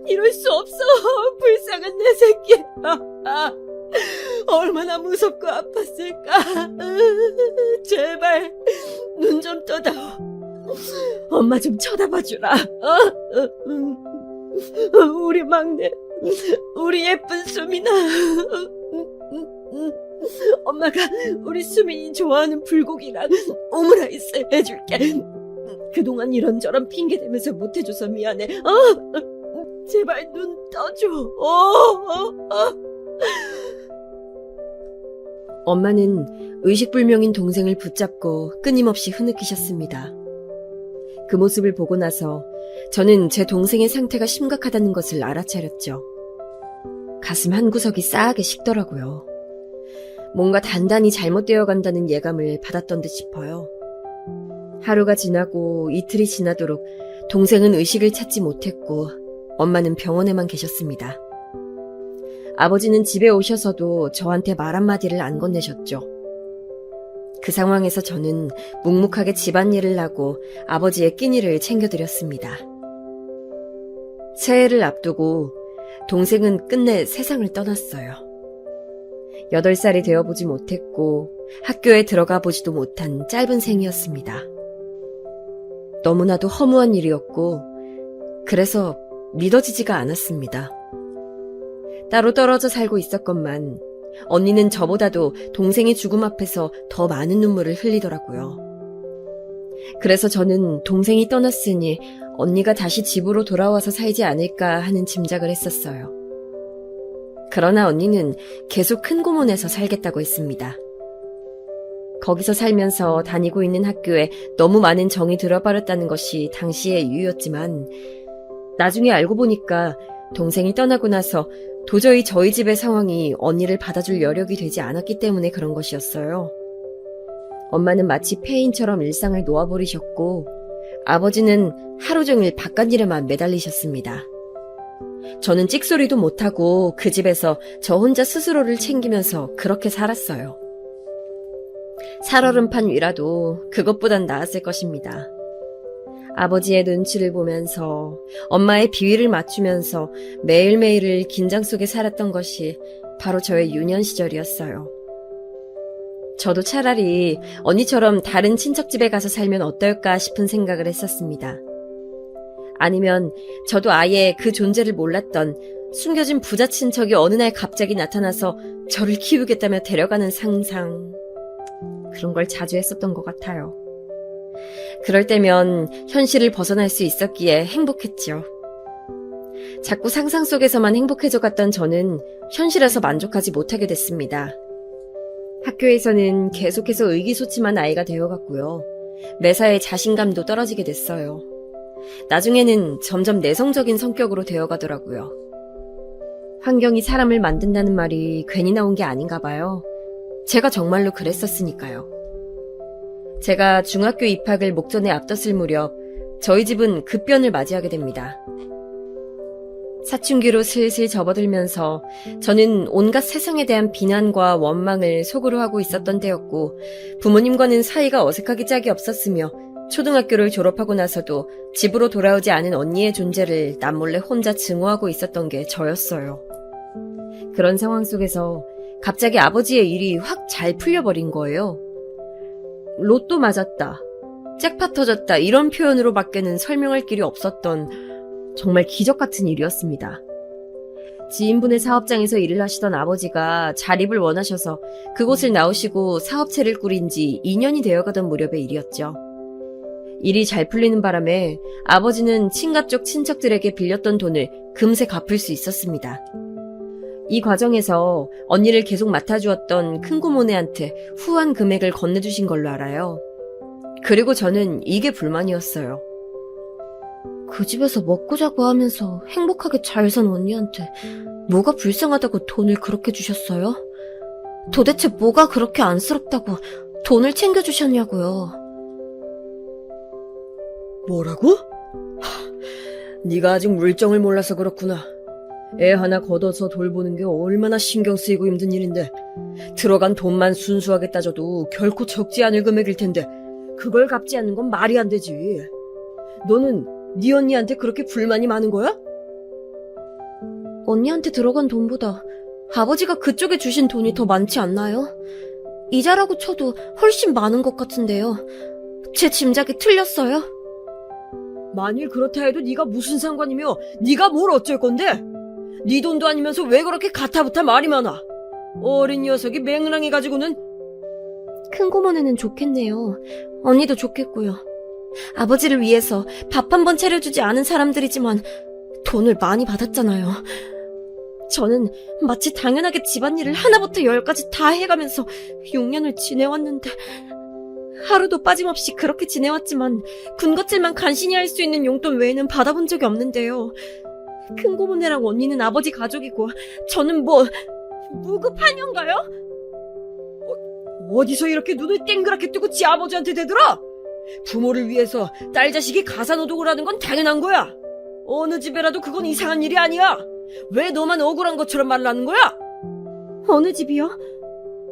이럴 수 없어. 불쌍한 내 새끼. 얼마나 무섭고 아팠을까. 제발 눈 좀 떠다오. 엄마 좀 쳐다봐주라. 우리 막내, 우리 예쁜 수민아. 엄마가 우리 수민이 좋아하는 불고기랑 오므라이스 해줄게. 그동안 이런저런 핑계 대면서 못해줘서 미안해. 제발 눈 떠줘. 엄마는 의식불명인 동생을 붙잡고 끊임없이 흐느끼셨습니다. 그 모습을 보고 나서 저는 제 동생의 상태가 심각하다는 것을 알아차렸죠. 가슴 한구석이 싸하게 식더라고요. 뭔가 단단히 잘못되어 간다는 예감을 받았던 듯 싶어요. 하루가 지나고 이틀이 지나도록 동생은 의식을 찾지 못했고 엄마는 병원에만 계셨습니다. 아버지는 집에 오셔서도 저한테 말 한마디를 안 건네셨죠. 그 상황에서 저는 묵묵하게 집안일을 하고 아버지의 끼니를 챙겨드렸습니다. 새해를 앞두고 동생은 끝내 세상을 떠났어요. 8살이 되어보지 못했고 학교에 들어가 보지도 못한 짧은 생이었습니다. 너무나도 허무한 일이었고 그래서 믿어지지가 않았습니다. 따로 떨어져 살고 있었건만 언니는 저보다도 동생의 죽음 앞에서 더 많은 눈물을 흘리더라고요. 그래서 저는 동생이 떠났으니 언니가 다시 집으로 돌아와서 살지 않을까 하는 짐작을 했었어요. 그러나 언니는 계속 큰 고문에서 살겠다고 했습니다. 거기서 살면서 다니고 있는 학교에 너무 많은 정이 들어버렸다는 것이 당시의 이유였지만 나중에 알고 보니까 동생이 떠나고 나서 도저히 저희 집의 상황이 언니를 받아줄 여력이 되지 않았기 때문에 그런 것이었어요. 엄마는 마치 폐인처럼 일상을 놓아버리셨고 아버지는 하루 종일 바깥일에만 매달리셨습니다. 저는 찍소리도 못하고 그 집에서 저 혼자 스스로를 챙기면서 그렇게 살았어요. 살얼음판 위라도 그것보단 나았을 것입니다. 아버지의 눈치를 보면서 엄마의 비위를 맞추면서 매일매일을 긴장 속에 살았던 것이 바로 저의 유년 시절이었어요. 저도 차라리 언니처럼 다른 친척 집에 가서 살면 어떨까 싶은 생각을 했었습니다. 아니면 저도 아예 그 존재를 몰랐던 숨겨진 부자 친척이 어느 날 갑자기 나타나서 저를 키우겠다며 데려가는 상상. 그런 걸 자주 했었던 것 같아요. 그럴 때면 현실을 벗어날 수 있었기에 행복했죠. 자꾸 상상 속에서만 행복해져 갔던 저는 현실에서 만족하지 못하게 됐습니다. 학교에서는 계속해서 의기소침한 아이가 되어갔고요. 매사에 자신감도 떨어지게 됐어요. 나중에는 점점 내성적인 성격으로 되어가더라고요. 환경이 사람을 만든다는 말이 괜히 나온 게 아닌가 봐요. 제가 정말로 그랬었으니까요. 제가 중학교 입학을 목전에 앞뒀을 무렵 저희 집은 급변을 맞이하게 됩니다. 사춘기로 슬슬 접어들면서 저는 온갖 세상에 대한 비난과 원망을 속으로 하고 있었던 때였고 부모님과는 사이가 어색하기 짝이 없었으며 초등학교를 졸업하고 나서도 집으로 돌아오지 않은 언니의 존재를 남몰래 혼자 증오하고 있었던 게 저였어요. 그런 상황 속에서 갑자기 아버지의 일이 확 잘 풀려버린 거예요. 로또 맞았다, 잭팟 터졌다 이런 표현으로 밖에는 설명할 길이 없었던 정말 기적 같은 일이었습니다. 지인분의 사업장에서 일을 하시던 아버지가 자립을 원하셔서 그곳을 나오시고 사업체를 꾸린 지 2년이 되어가던 무렵의 일이었죠. 일이 잘 풀리는 바람에 아버지는 친가 쪽 친척들에게 빌렸던 돈을 금세 갚을 수 있었습니다. 이 과정에서 언니를 계속 맡아주었던 큰고모네한테 후한 금액을 건네주신 걸로 알아요. 그리고 저는 이게 불만이었어요. 그 집에서 먹고 자고 하면서 행복하게 잘 산 언니한테 뭐가 불쌍하다고 돈을 그렇게 주셨어요? 도대체 뭐가 그렇게 안쓰럽다고 돈을 챙겨주셨냐고요. 뭐라고? 네가 아직 물정을 몰라서 그렇구나. 애 하나 걷어서 돌보는 게 얼마나 신경 쓰이고 힘든 일인데 들어간 돈만 순수하게 따져도 결코 적지 않을 금액일 텐데 그걸 갚지 않는 건 말이 안 되지. 너는 네 언니한테 그렇게 불만이 많은 거야? 언니한테 들어간 돈보다 아버지가 그쪽에 주신 돈이 더 많지 않나요? 이자라고 쳐도 훨씬 많은 것 같은데요. 제 짐작이 틀렸어요? 만일 그렇다 해도 네가 무슨 상관이며 네가 뭘 어쩔 건데? 네 돈도 아니면서 왜 그렇게 가타부타 말이 많아? 어린 녀석이 맹랑해가지고는. 큰고모네는 좋겠네요. 언니도 좋겠고요. 아버지를 위해서 밥 한 번 차려주지 않은 사람들이지만 돈을 많이 받았잖아요. 저는 마치 당연하게 집안일을 하나부터 열까지 다 해가면서 6년을 지내왔는데 하루도 빠짐없이 그렇게 지내왔지만 군것질만 간신히 할 수 있는 용돈 외에는 받아본 적이 없는데요. 큰고모네랑 언니는 아버지 가족이고 저는 뭐 무급한 년가요? 어디서 이렇게 눈을 땡그랗게 뜨고 지 아버지한테 대들어? 부모를 위해서 딸 자식이 가사노동을 하는 건 당연한 거야. 어느 집에라도 그건 이상한 일이 아니야. 왜 너만 억울한 것처럼 말을 하는 거야? 어느 집이요?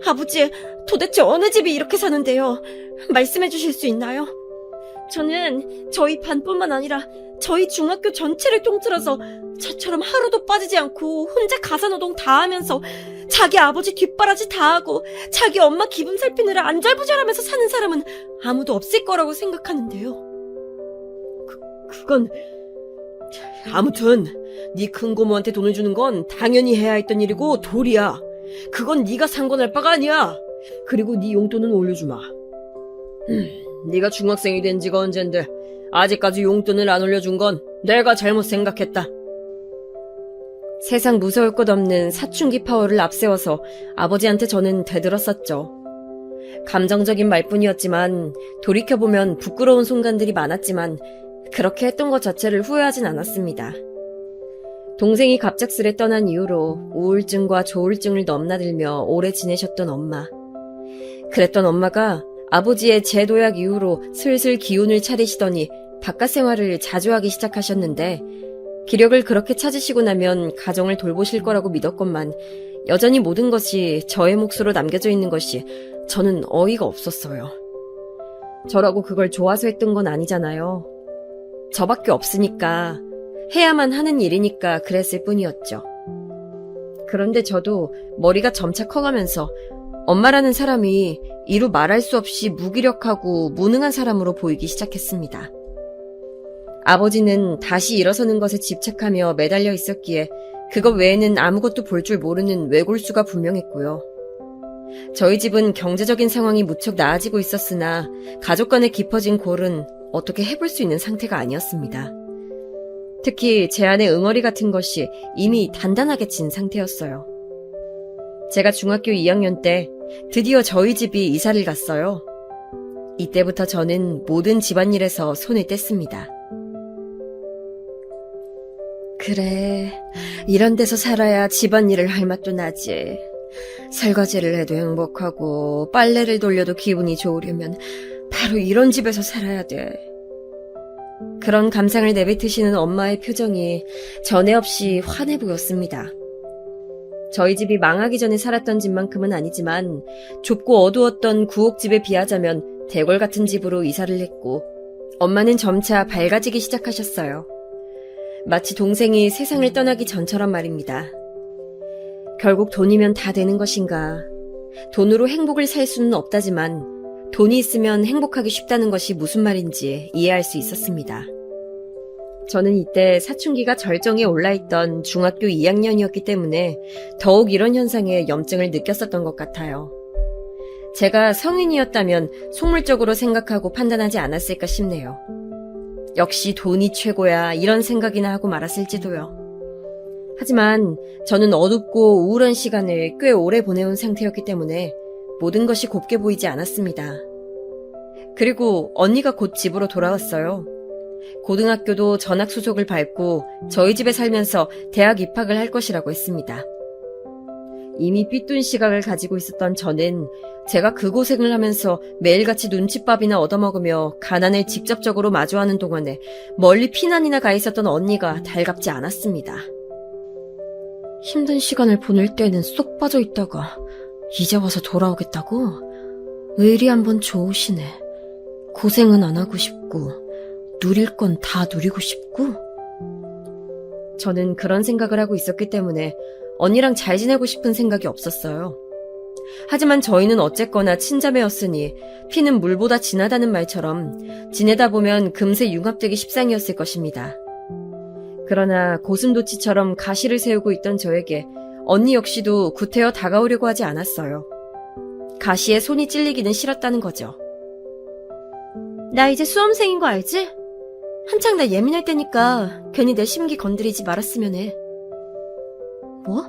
아버지, 도대체 어느 집이 이렇게 사는데요? 말씀해 주실 수 있나요? 저는 저희 반뿐만 아니라 저희 중학교 전체를 통틀어서 저처럼 하루도 빠지지 않고 혼자 가사노동 다 하면서 자기 아버지 뒷바라지 다 하고 자기 엄마 기분 살피느라 안절부절하면서 사는 사람은 아무도 없을 거라고 생각하는데요. 그건 아무튼 네 큰고모한테 돈을 주는 건 당연히 해야 했던 일이고 도리야. 그건 네가 상관할 바가 아니야. 그리고 네 용돈은 올려주마. 네가 중학생이 된 지가 언젠데 아직까지 용돈을 안 올려준 건 내가 잘못 생각했다. 세상 무서울 것 없는 사춘기 파워를 앞세워서 아버지한테 저는 대들었었죠. 감정적인 말뿐이었지만 돌이켜보면 부끄러운 순간들이 많았지만 그렇게 했던 것 자체를 후회하진 않았습니다. 동생이 갑작스레 떠난 이후로 우울증과 조울증을 넘나들며 오래 지내셨던 엄마. 그랬던 엄마가 아버지의 재도약 이후로 슬슬 기운을 차리시더니 바깥 생활을 자주 하기 시작하셨는데 기력을 그렇게 찾으시고 나면 가정을 돌보실 거라고 믿었건만 여전히 모든 것이 저의 몫으로 남겨져 있는 것이 저는 어이가 없었어요. 저라고 그걸 좋아서 했던 건 아니잖아요. 저밖에 없으니까 해야만 하는 일이니까 그랬을 뿐이었죠. 그런데 저도 머리가 점차 커가면서 엄마라는 사람이 이루 말할 수 없이 무기력하고 무능한 사람으로 보이기 시작했습니다. 아버지는 다시 일어서는 것에 집착하며 매달려 있었기에 그것 외에는 아무것도 볼 줄 모르는 외골수가 분명했고요. 저희 집은 경제적인 상황이 무척 나아지고 있었으나 가족 간의 깊어진 골은 어떻게 해볼 수 있는 상태가 아니었습니다. 특히 제 안의 응어리 같은 것이 이미 단단하게 진 상태였어요. 제가 중학교 2학년 때 드디어 저희 집이 이사를 갔어요. 이때부터 저는 모든 집안일에서 손을 뗐습니다. 그래, 이런 데서 살아야 집안일을 할 맛도 나지. 설거지를 해도 행복하고 빨래를 돌려도 기분이 좋으려면 바로 이런 집에서 살아야 돼. 그런 감상을 내뱉으시는 엄마의 표정이 전에 없이 환해 보였습니다. 저희 집이 망하기 전에 살았던 집만큼은 아니지만 좁고 어두웠던 구옥집에 비하자면 대궐 같은 집으로 이사를 했고 엄마는 점차 밝아지기 시작하셨어요. 마치 동생이 세상을 떠나기 전처럼 말입니다. 결국 돈이면 다 되는 것인가? 돈으로 행복을 살 수는 없다지만 돈이 있으면 행복하기 쉽다는 것이 무슨 말인지 이해할 수 있었습니다. 저는 이때 사춘기가 절정에 올라있던 중학교 2학년이었기 때문에 더욱 이런 현상에 염증을 느꼈었던 것 같아요. 제가 성인이었다면 속물적으로 생각하고 판단하지 않았을까 싶네요. 역시 돈이 최고야 이런 생각이나 하고 말았을지도요. 하지만 저는 어둡고 우울한 시간을 꽤 오래 보내온 상태였기 때문에 모든 것이 곱게 보이지 않았습니다. 그리고 언니가 곧 집으로 돌아왔어요. 고등학교도 전학 수속을 밟고 저희 집에 살면서 대학 입학을 할 것이라고 했습니다. 이미 삐뚤 시각을 가지고 있었던 저는 제가 그 고생을 하면서 매일같이 눈칫밥이나 얻어먹으며 가난을 직접적으로 마주하는 동안에 멀리 피난이나 가 있었던 언니가 달갑지 않았습니다. 힘든 시간을 보낼 때는 쏙 빠져 있다가 이제 와서 돌아오겠다고? 의리 한번 좋으시네. 고생은 안 하고 싶고 누릴 건 다 누리고 싶고? 저는 그런 생각을 하고 있었기 때문에 언니랑 잘 지내고 싶은 생각이 없었어요. 하지만 저희는 어쨌거나 친자매였으니 피는 물보다 진하다는 말처럼 지내다 보면 금세 융합되기 십상이었을 것입니다. 그러나 고슴도치처럼 가시를 세우고 있던 저에게 언니 역시도 구태여 다가오려고 하지 않았어요. 가시에 손이 찔리기는 싫었다는 거죠. 나 이제 수험생인 거 알지? 한창 나 예민할 때니까 괜히 내 심기 건드리지 말았으면 해. 뭐?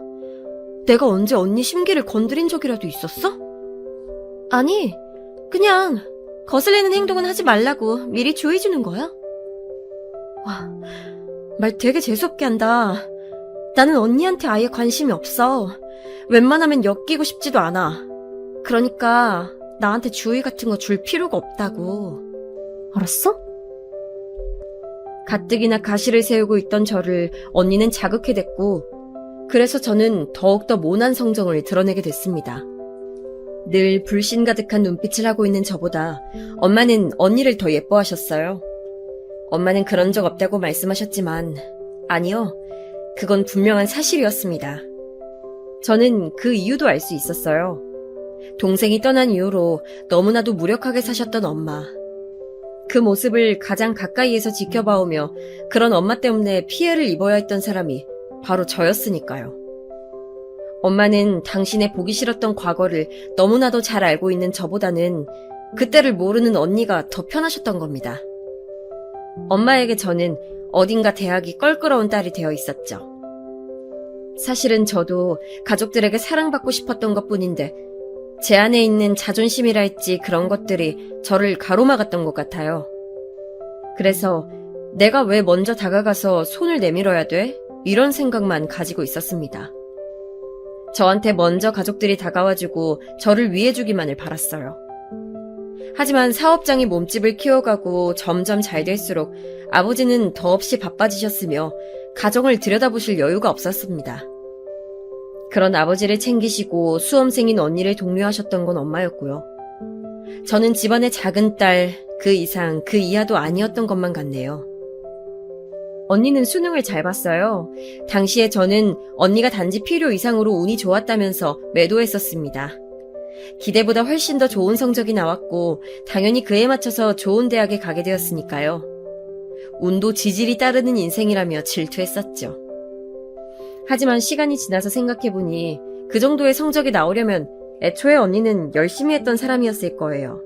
내가 언제 언니 심기를 건드린 적이라도 있었어? 아니, 그냥 거슬리는 행동은 하지 말라고 미리 주의해주는 거야. 와, 말 되게 재수없게 한다. 나는 언니한테 아예 관심이 없어. 웬만하면 엮이고 싶지도 않아. 그러니까 나한테 주의 같은 거 줄 필요가 없다고. 알았어? 가뜩이나 가시를 세우고 있던 저를 언니는 자극해댔고 그래서 저는 더욱더 모난 성정을 드러내게 됐습니다. 늘 불신 가득한 눈빛을 하고 있는 저보다 엄마는 언니를 더 예뻐하셨어요. 엄마는 그런 적 없다고 말씀하셨지만 아니요, 그건 분명한 사실이었습니다. 저는 그 이유도 알 수 있었어요. 동생이 떠난 이후로 너무나도 무력하게 사셨던 엄마. 그 모습을 가장 가까이에서 지켜봐오며 그런 엄마 때문에 피해를 입어야 했던 사람이 바로 저였으니까요. 엄마는 당신의 보기 싫었던 과거를 너무나도 잘 알고 있는 저보다는 그때를 모르는 언니가 더 편하셨던 겁니다. 엄마에게 저는 어딘가 대학이 껄끄러운 딸이 되어 있었죠. 사실은 저도 가족들에게 사랑받고 싶었던 것뿐인데 제 안에 있는 자존심이라 할지 그런 것들이 저를 가로막았던 것 같아요. 그래서 내가 왜 먼저 다가가서 손을 내밀어야 돼? 이런 생각만 가지고 있었습니다. 저한테 먼저 가족들이 다가와주고 저를 위해주기만을 바랐어요. 하지만 사업장이 몸집을 키워가고 점점 잘 될수록 아버지는 더없이 바빠지셨으며 가정을 들여다보실 여유가 없었습니다. 그런 아버지를 챙기시고 수험생인 언니를 독려하셨던 건 엄마였고요. 저는 집안의 작은 딸, 그 이상 그 이하도 아니었던 것만 같네요. 언니는 수능을 잘 봤어요. 당시에 저는 언니가 단지 필요 이상으로 운이 좋았다면서 매도했었습니다. 기대보다 훨씬 더 좋은 성적이 나왔고 당연히 그에 맞춰서 좋은 대학에 가게 되었으니까요. 운도 지질이 따르는 인생이라며 질투했었죠. 하지만 시간이 지나서 생각해보니 그 정도의 성적이 나오려면 애초에 언니는 열심히 했던 사람이었을 거예요.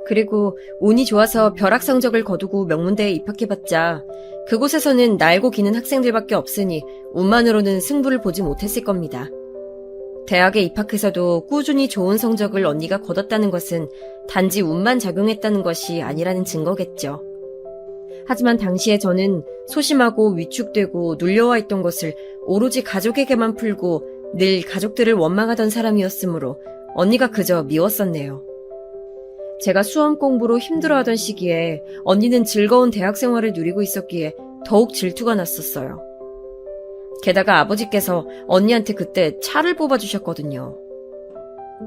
그리고 운이 좋아서 벼락 성적을 거두고 명문대에 입학해봤자 그곳에서는 날고 기는 학생들밖에 없으니 운만으로는 승부를 보지 못했을 겁니다. 대학에 입학해서도 꾸준히 좋은 성적을 언니가 거뒀다는 것은 단지 운만 작용했다는 것이 아니라는 증거겠죠. 하지만 당시에 저는 소심하고 위축되고 눌려와 있던 것을 오로지 가족에게만 풀고 늘 가족들을 원망하던 사람이었으므로 언니가 그저 미웠었네요. 제가 수험 공부로 힘들어하던 시기에 언니는 즐거운 대학 생활을 누리고 있었기에 더욱 질투가 났었어요. 게다가 아버지께서 언니한테 그때 차를 뽑아주셨거든요.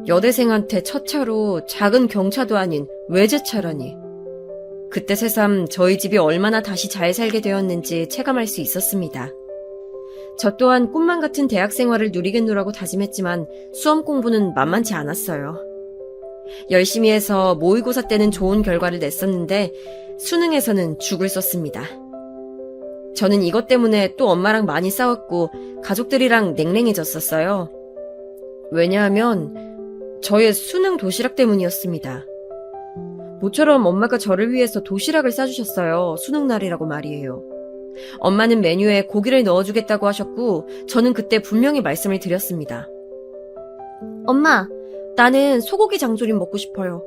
여대생한테 첫 차로 작은 경차도 아닌 외제차라니. 그때 새삼 저희 집이 얼마나 다시 잘 살게 되었는지 체감할 수 있었습니다. 저 또한 꿈만 같은 대학 생활을 누리겠노라고 다짐했지만 수험 공부는 만만치 않았어요. 열심히 해서 모의고사 때는 좋은 결과를 냈었는데 수능에서는 죽을 썼습니다. 저는 이것 때문에 또 엄마랑 많이 싸웠고 가족들이랑 냉랭해졌었어요. 왜냐하면 저의 수능 도시락 때문이었습니다. 모처럼 엄마가 저를 위해서 도시락을 싸주셨어요. 수능날이라고 말이에요. 엄마는 메뉴에 고기를 넣어주겠다고 하셨고 저는 그때 분명히 말씀을 드렸습니다. 엄마, 나는 소고기 장조림 먹고 싶어요.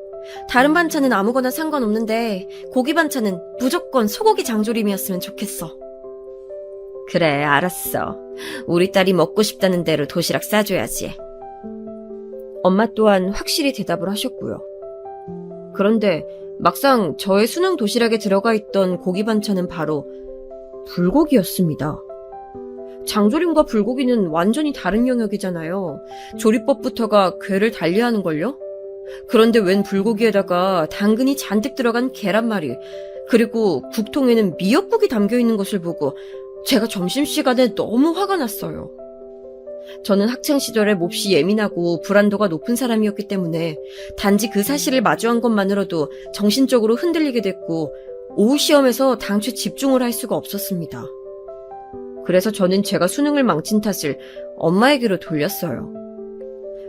다른 반찬은 아무거나 상관없는데 고기 반찬은 무조건 소고기 장조림이었으면 좋겠어. 그래, 알았어. 우리 딸이 먹고 싶다는 대로 도시락 싸줘야지. 엄마 또한 확실히 대답을 하셨고요. 그런데 막상 저의 수능 도시락에 들어가 있던 고기 반찬은 바로 불고기였습니다. 장조림과 불고기는 완전히 다른 영역이잖아요. 조리법부터가 궤를 달리하는걸요? 그런데 웬 불고기에다가 당근이 잔뜩 들어간 계란말이, 그리고 국통에는 미역국이 담겨있는 것을 보고 제가 점심시간에 너무 화가 났어요. 저는 학창시절에 몹시 예민하고 불안도가 높은 사람이었기 때문에 단지 그 사실을 마주한 것만으로도 정신적으로 흔들리게 됐고 오후 시험에서 당최 집중을 할 수가 없었습니다. 그래서 저는 제가 수능을 망친 탓을 엄마에게로 돌렸어요.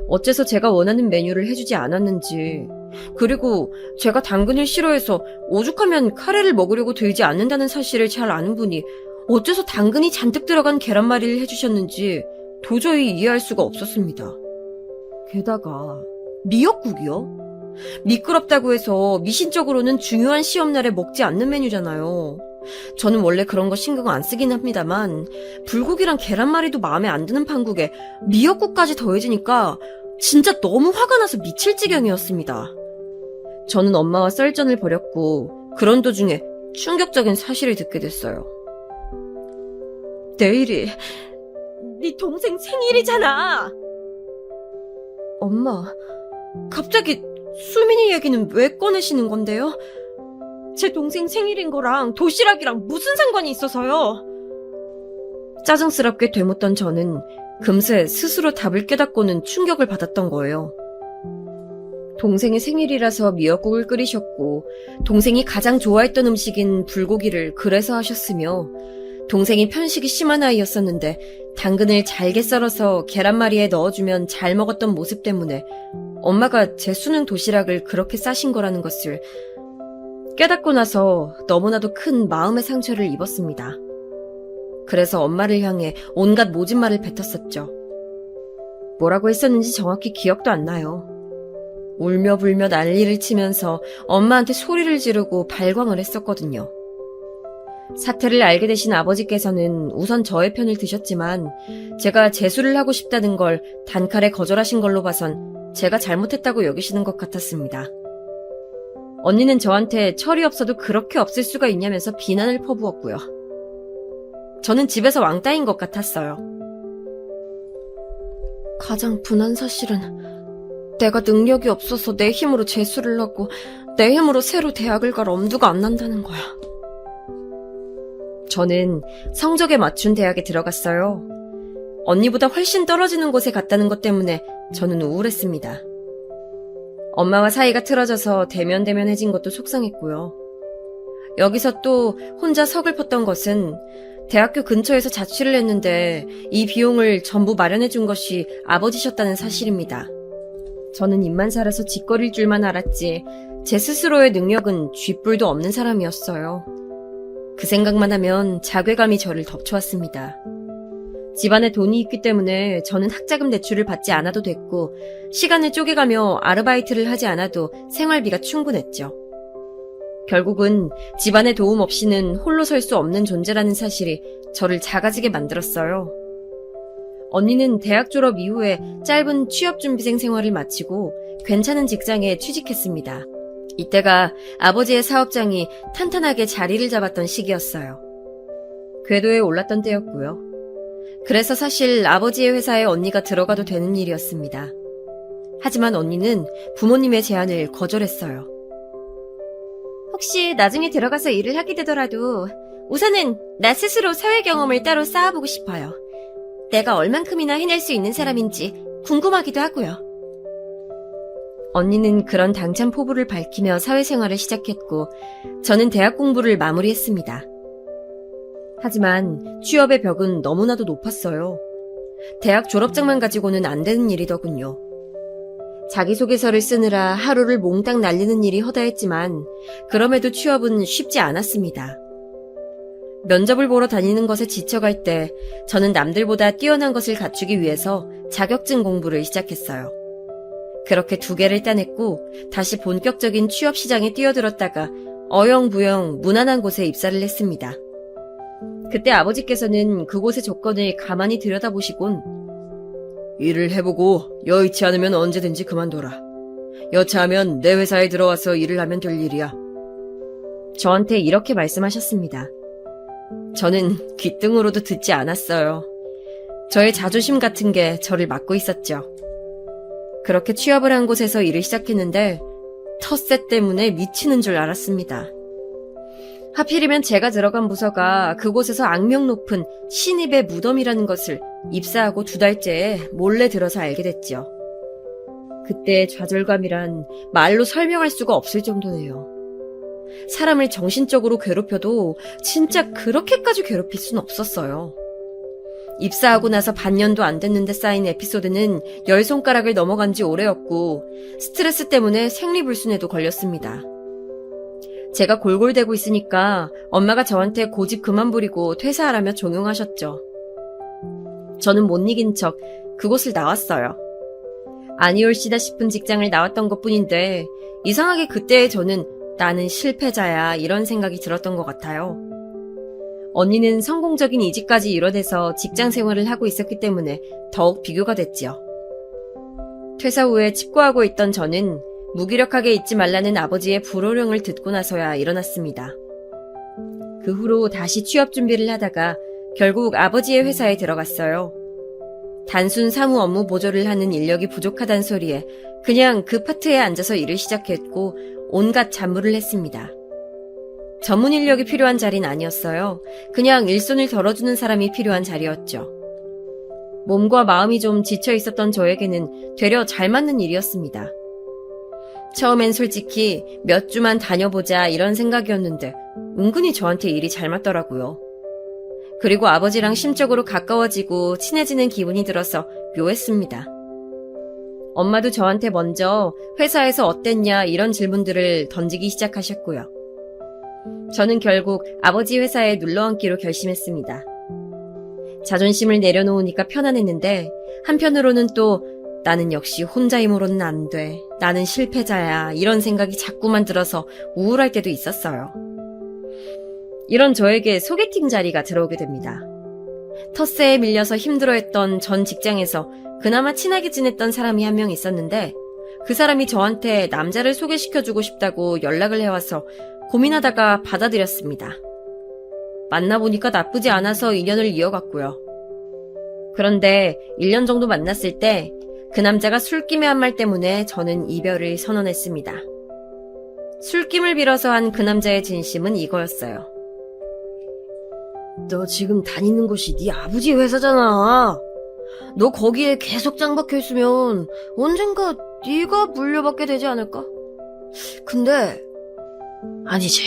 어째서 제가 원하는 메뉴를 해주지 않았는지, 그리고 제가 당근을 싫어해서 오죽하면 카레를 먹으려고 들지 않는다는 사실을 잘 아는 분이 어째서 당근이 잔뜩 들어간 계란말이를 해주셨는지 도저히 이해할 수가 없었습니다. 게다가 미역국이요? 미끄럽다고 해서 미신적으로는 중요한 시험날에 먹지 않는 메뉴잖아요. 저는 원래 그런 거 신경 안 쓰긴 합니다만 불고기랑 계란말이도 마음에 안 드는 판국에 미역국까지 더해지니까 진짜 너무 화가 나서 미칠 지경이었습니다. 저는 엄마와 썰전을 벌였고 그런 도중에 충격적인 사실을 듣게 됐어요. 내일이 네 동생 생일이잖아. 엄마, 갑자기 수민이 얘기는 왜 꺼내시는 건데요? 제 동생 생일인 거랑 도시락이랑 무슨 상관이 있어서요? 짜증스럽게 되묻던 저는 금세 스스로 답을 깨닫고는 충격을 받았던 거예요. 동생의 생일이라서 미역국을 끓이셨고 동생이 가장 좋아했던 음식인 불고기를 그래서 하셨으며 동생이 편식이 심한 아이였었는데 당근을 잘게 썰어서 계란말이에 넣어주면 잘 먹었던 모습 때문에 엄마가 제 수능 도시락을 그렇게 싸신 거라는 것을 깨닫고 나서 너무나도 큰 마음의 상처를 입었습니다. 그래서 엄마를 향해 온갖 모진 말을 뱉었었죠. 뭐라고 했었는지 정확히 기억도 안 나요. 울며 불며 난리를 치면서 엄마한테 소리를 지르고 발광을 했었거든요. 사태를 알게 되신 아버지께서는 우선 저의 편을 드셨지만 제가 재수를 하고 싶다는 걸 단칼에 거절하신 걸로 봐선 제가 잘못했다고 여기시는 것 같았습니다. 언니는 저한테 철이 없어도 그렇게 없을 수가 있냐면서 비난을 퍼부었고요. 저는 집에서 왕따인 것 같았어요. 가장 분한 사실은 내가 능력이 없어서 내 힘으로 재수를 하고 내 힘으로 새로 대학을 갈 엄두가 안 난다는 거야. 저는 성적에 맞춘 대학에 들어갔어요. 언니보다 훨씬 떨어지는 곳에 갔다는 것 때문에 저는 우울했습니다. 엄마와 사이가 틀어져서 대면대면해진 것도 속상했고요. 여기서 또 혼자 서글펐던 것은 대학교 근처에서 자취를 했는데 이 비용을 전부 마련해준 것이 아버지셨다는 사실입니다. 저는 입만 살아서 짓거릴 줄만 알았지 제 스스로의 능력은 쥐뿔도 없는 사람이었어요. 그 생각만 하면 자괴감이 저를 덮쳐왔습니다. 집안에 돈이 있기 때문에 저는 학자금 대출을 받지 않아도 됐고 시간을 쪼개가며 아르바이트를 하지 않아도 생활비가 충분했죠. 결국은 집안의 도움 없이는 홀로 설 수 없는 존재라는 사실이 저를 작아지게 만들었어요. 언니는 대학 졸업 이후에 짧은 취업준비생 생활을 마치고 괜찮은 직장에 취직했습니다. 이때가 아버지의 사업장이 탄탄하게 자리를 잡았던 시기였어요. 궤도에 올랐던 때였고요. 그래서 사실 아버지의 회사에 언니가 들어가도 되는 일이었습니다. 하지만 언니는 부모님의 제안을 거절했어요. 혹시 나중에 들어가서 일을 하게 되더라도 우선은 나 스스로 사회 경험을 따로 쌓아보고 싶어요. 내가 얼만큼이나 해낼 수 있는 사람인지 궁금하기도 하고요. 언니는 그런 당찬 포부를 밝히며 사회생활을 시작했고 저는 대학 공부를 마무리했습니다. 하지만 취업의 벽은 너무나도 높았어요. 대학 졸업장만 가지고는 안 되는 일이더군요. 자기소개서를 쓰느라 하루를 몽땅 날리는 일이 허다했지만 그럼에도 취업은 쉽지 않았습니다. 면접을 보러 다니는 것에 지쳐갈 때 저는 남들보다 뛰어난 것을 갖추기 위해서 자격증 공부를 시작했어요. 그렇게 2개를 따냈고 다시 본격적인 취업 시장에 뛰어들었다가 어영부영 무난한 곳에 입사를 했습니다. 그때 아버지께서는 그곳의 조건을 가만히 들여다보시곤 일을 해보고 여의치 않으면 언제든지 그만둬라. 여차하면 내 회사에 들어와서 일을 하면 될 일이야. 저한테 이렇게 말씀하셨습니다. 저는 귓등으로도 듣지 않았어요. 저의 자존심 같은 게 저를 막고 있었죠. 그렇게 취업을 한 곳에서 일을 시작했는데 텃세 때문에 미치는 줄 알았습니다. 하필이면 제가 들어간 부서가 그곳에서 악명 높은 신입의 무덤이라는 것을 입사하고 2달째에 몰래 들어서 알게 됐죠. 그때의 좌절감이란 말로 설명할 수가 없을 정도네요. 사람을 정신적으로 괴롭혀도 진짜 그렇게까지 괴롭힐 순 없었어요. 입사하고 나서 반년도 안 됐는데 쌓인 에피소드는 10손가락을 넘어간 지 오래였고 스트레스 때문에 생리불순에도 걸렸습니다. 제가 골골대고 있으니까 엄마가 저한테 고집 그만 부리고 퇴사하라며 종용하셨죠. 저는 못 이긴 척 그곳을 나왔어요. 아니올시다 싶은 직장을 나왔던 것뿐인데 이상하게 그때의 저는 나는 실패자야 이런 생각이 들었던 것 같아요. 언니는 성공적인 이직까지 이뤄내서 직장 생활을 하고 있었기 때문에 더욱 비교가 됐지요. 퇴사 후에 칩거하고 있던 저는 무기력하게 있지 말라는 아버지의 불호령을 듣고 나서야 일어났습니다. 그 후로 다시 취업 준비를 하다가 결국 아버지의 회사에 들어갔어요. 단순 사무 업무 보조를 하는 인력이 부족하다는 소리에 그냥 그 파트에 앉아서 일을 시작했고 온갖 잡무를 했습니다. 전문 인력이 필요한 자리는 아니었어요. 그냥 일손을 덜어주는 사람이 필요한 자리였죠. 몸과 마음이 좀 지쳐 있었던 저에게는 되려 잘 맞는 일이었습니다. 처음엔 솔직히 몇 주만 다녀보자 이런 생각이었는데 은근히 저한테 일이 잘 맞더라고요. 그리고 아버지랑 심적으로 가까워지고 친해지는 기분이 들어서 묘했습니다. 엄마도 저한테 먼저 회사에서 어땠냐 이런 질문들을 던지기 시작하셨고요. 저는 결국 아버지 회사에 눌러앉기로 결심했습니다. 자존심을 내려놓으니까 편안했는데 한편으로는 또 나는 역시 혼자 힘으로는 안 돼. 나는 실패자야. 이런 생각이 자꾸만 들어서 우울할 때도 있었어요. 이런 저에게 소개팅 자리가 들어오게 됩니다. 텃세에 밀려서 힘들어했던 전 직장에서 그나마 친하게 지냈던 사람이 한 명 있었는데 그 사람이 저한테 남자를 소개시켜주고 싶다고 연락을 해와서 고민하다가 받아들였습니다. 만나보니까 나쁘지 않아서 인연을 이어갔고요. 그런데 1년 정도 만났을 때 그 남자가 술김에 한 말 때문에 저는 이별을 선언했습니다. 술김을 빌어서 한 그 남자의 진심은 이거였어요. 너 지금 다니는 곳이 네 아버지 회사잖아. 너 거기에 계속 짱박혀 있으면 언젠가 네가 물려받게 되지 않을까? 근데 아니지.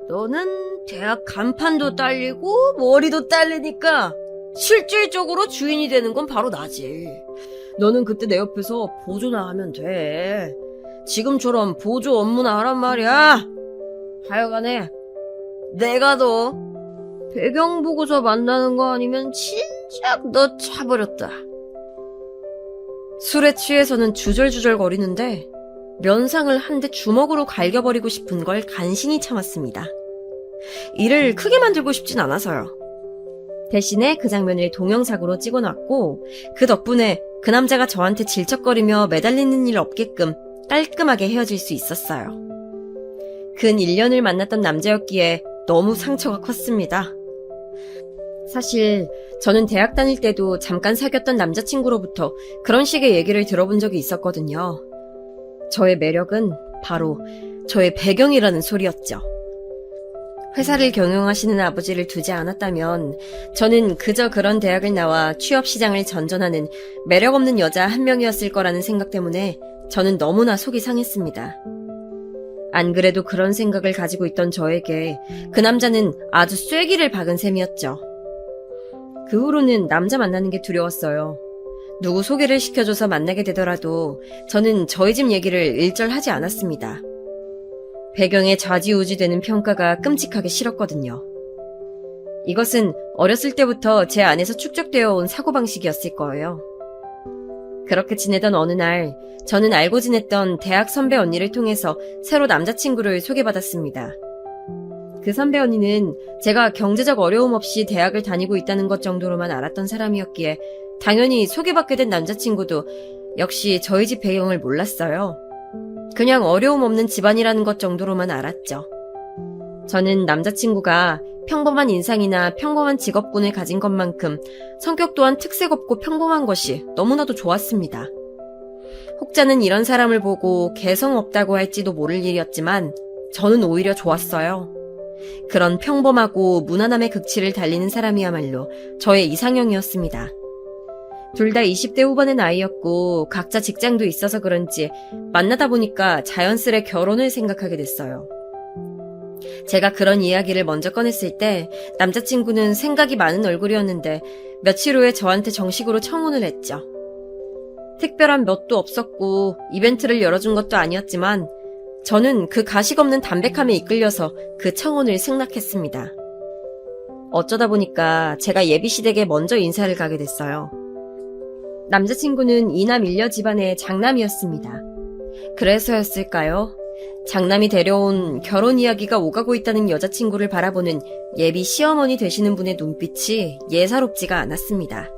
너는 대학 간판도 딸리고 머리도 딸리니까 실질적으로 주인이 되는 건 바로 나지. 너는 그때 내 옆에서 보조나 하면 돼. 지금처럼 보조 업무나 하란 말이야. 하여간에 내가 너 배경 보고서 만나는 거 아니면 진짜 쫙 넣어차버렸다. 술에 취해서는 주절주절 거리는데 면상을 한 대 주먹으로 갈겨버리고 싶은 걸 간신히 참았습니다. 이를 크게 만들고 싶진 않아서요. 대신에 그 장면을 동영상으로 찍어놨고 그 덕분에 그 남자가 저한테 질척거리며 매달리는 일 없게끔 깔끔하게 헤어질 수 있었어요. 근 1년을 만났던 남자였기에 너무 상처가 컸습니다. 사실 저는 대학 다닐 때도 잠깐 사귀었던 남자친구로부터 그런 식의 얘기를 들어본 적이 있었거든요. 저의 매력은 바로 저의 배경이라는 소리였죠. 회사를 경영하시는 아버지를 두지 않았다면 저는 그저 그런 대학을 나와 취업시장을 전전하는 매력 없는 여자 한 명이었을 거라는 생각 때문에 저는 너무나 속이 상했습니다. 안 그래도 그런 생각을 가지고 있던 저에게 그 남자는 아주 쐐기를 박은 셈이었죠. 그 후로는 남자 만나는 게 두려웠어요. 누구 소개를 시켜줘서 만나게 되더라도 저는 저희 집 얘기를 일절하지 않았습니다. 배경에 좌지우지되는 평가가 끔찍하게 싫었거든요. 이것은 어렸을 때부터 제 안에서 축적되어 온 사고방식이었을 거예요. 그렇게 지내던 어느 날 저는 알고 지냈던 대학 선배 언니를 통해서 새로 남자친구를 소개받았습니다. 그 선배 언니는 제가 경제적 어려움 없이 대학을 다니고 있다는 것 정도로만 알았던 사람이었기에 당연히 소개받게 된 남자친구도 역시 저희 집 배경을 몰랐어요. 그냥 어려움 없는 집안이라는 것 정도로만 알았죠. 저는 남자친구가 평범한 인상이나 평범한 직업군을 가진 것만큼 성격 또한 특색 없고 평범한 것이 너무나도 좋았습니다. 혹자는 이런 사람을 보고 개성 없다고 할지도 모를 일이었지만 저는 오히려 좋았어요. 그런 평범하고 무난함의 극치를 달리는 사람이야말로 저의 이상형이었습니다. 둘 다 20대 후반의 나이였고 각자 직장도 있어서 그런지 만나다 보니까 자연스레 결혼을 생각하게 됐어요. 제가 그런 이야기를 먼저 꺼냈을 때 남자친구는 생각이 많은 얼굴이었는데 며칠 후에 저한테 정식으로 청혼을 했죠. 특별한 뭣도 없었고 이벤트를 열어준 것도 아니었지만 저는 그 가식 없는 담백함에 이끌려서 그 청혼을 승낙했습니다. 어쩌다 보니까 제가 예비시댁에 먼저 인사를 가게 됐어요. 남자친구는 이남 일녀 집안의 장남이었습니다. 그래서였을까요? 장남이 데려온 결혼 이야기가 오가고 있다는 여자친구를 바라보는 예비 시어머니 되시는 분의 눈빛이 예사롭지가 않았습니다.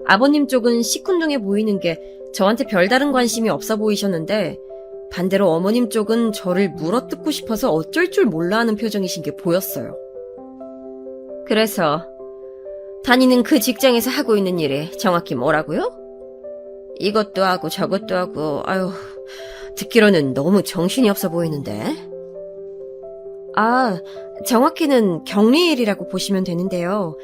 아버님 쪽은 시큰둥해 보이는 게 저한테 별다른 관심이 없어 보이셨는데 반대로 어머님 쪽은 저를 물어뜯고 싶어서 어쩔 줄 몰라 하는 표정이신 게 보였어요. 그래서 다니는 그 직장에서 하고 있는 일이 정확히 뭐라고요? 이것도 하고 저것도 하고 아유 듣기로는 너무 정신이 없어 보이는데. 정확히는 격리일이라고 보시면 되는데요.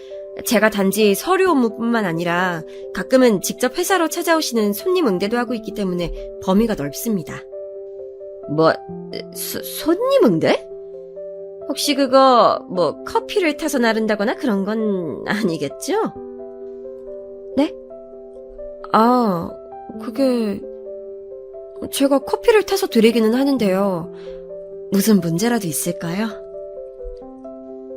제가 단지 서류 업무뿐만 아니라 가끔은 직접 회사로 찾아오시는 손님 응대도 하고 있기 때문에 범위가 넓습니다. 손님 응대? 혹시 그거 커피를 타서 나른다거나 그런 건 아니겠죠? 네? 그게 제가 커피를 타서 드리기는 하는데요. 무슨 문제라도 있을까요?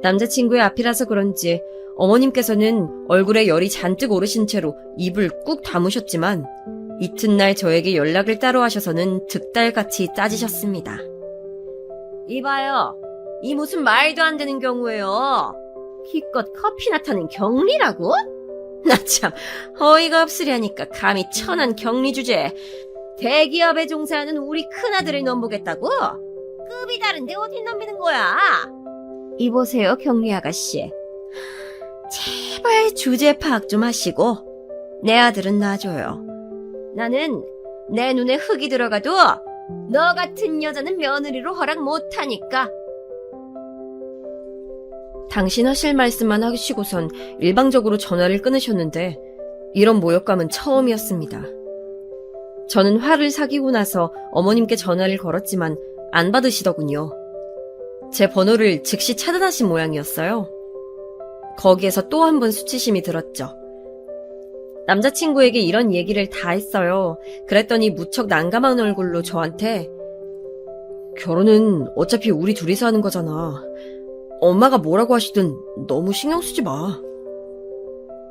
남자친구의 앞이라서 그런지 어머님께서는 얼굴에 열이 잔뜩 오르신 채로 입을 꾹 다무셨지만 이튿날 저에게 연락을 따로 하셔서는 득달같이 따지셨습니다. 이봐요. 이 무슨 말도 안 되는 경우예요. 기껏 커피나 타는 격리라고? 나 참 어이가 없으려니까 감히 천한 격리 주제에 대기업에 종사하는 우리 큰아들을 넘보겠다고? 급이 다른데 어디 넘기는 거야? 이보세요 격리 아가씨. 제발 주제 파악 좀 하시고 내 아들은 놔줘요. 나는 내 눈에 흙이 들어가도 너 같은 여자는 며느리로 허락 못하니까. 당신 하실 말씀만 하시고선 일방적으로 전화를 끊으셨는데 이런 모욕감은 처음이었습니다. 저는 화를 사귀고 나서 어머님께 전화를 걸었지만 안 받으시더군요. 제 번호를 즉시 차단하신 모양이었어요. 거기에서 또 한 번 수치심이 들었죠. 남자친구에게 이런 얘기를 다 했어요. 그랬더니 무척 난감한 얼굴로 저한테 결혼은 어차피 우리 둘이서 하는 거잖아. 엄마가 뭐라고 하시든 너무 신경 쓰지 마.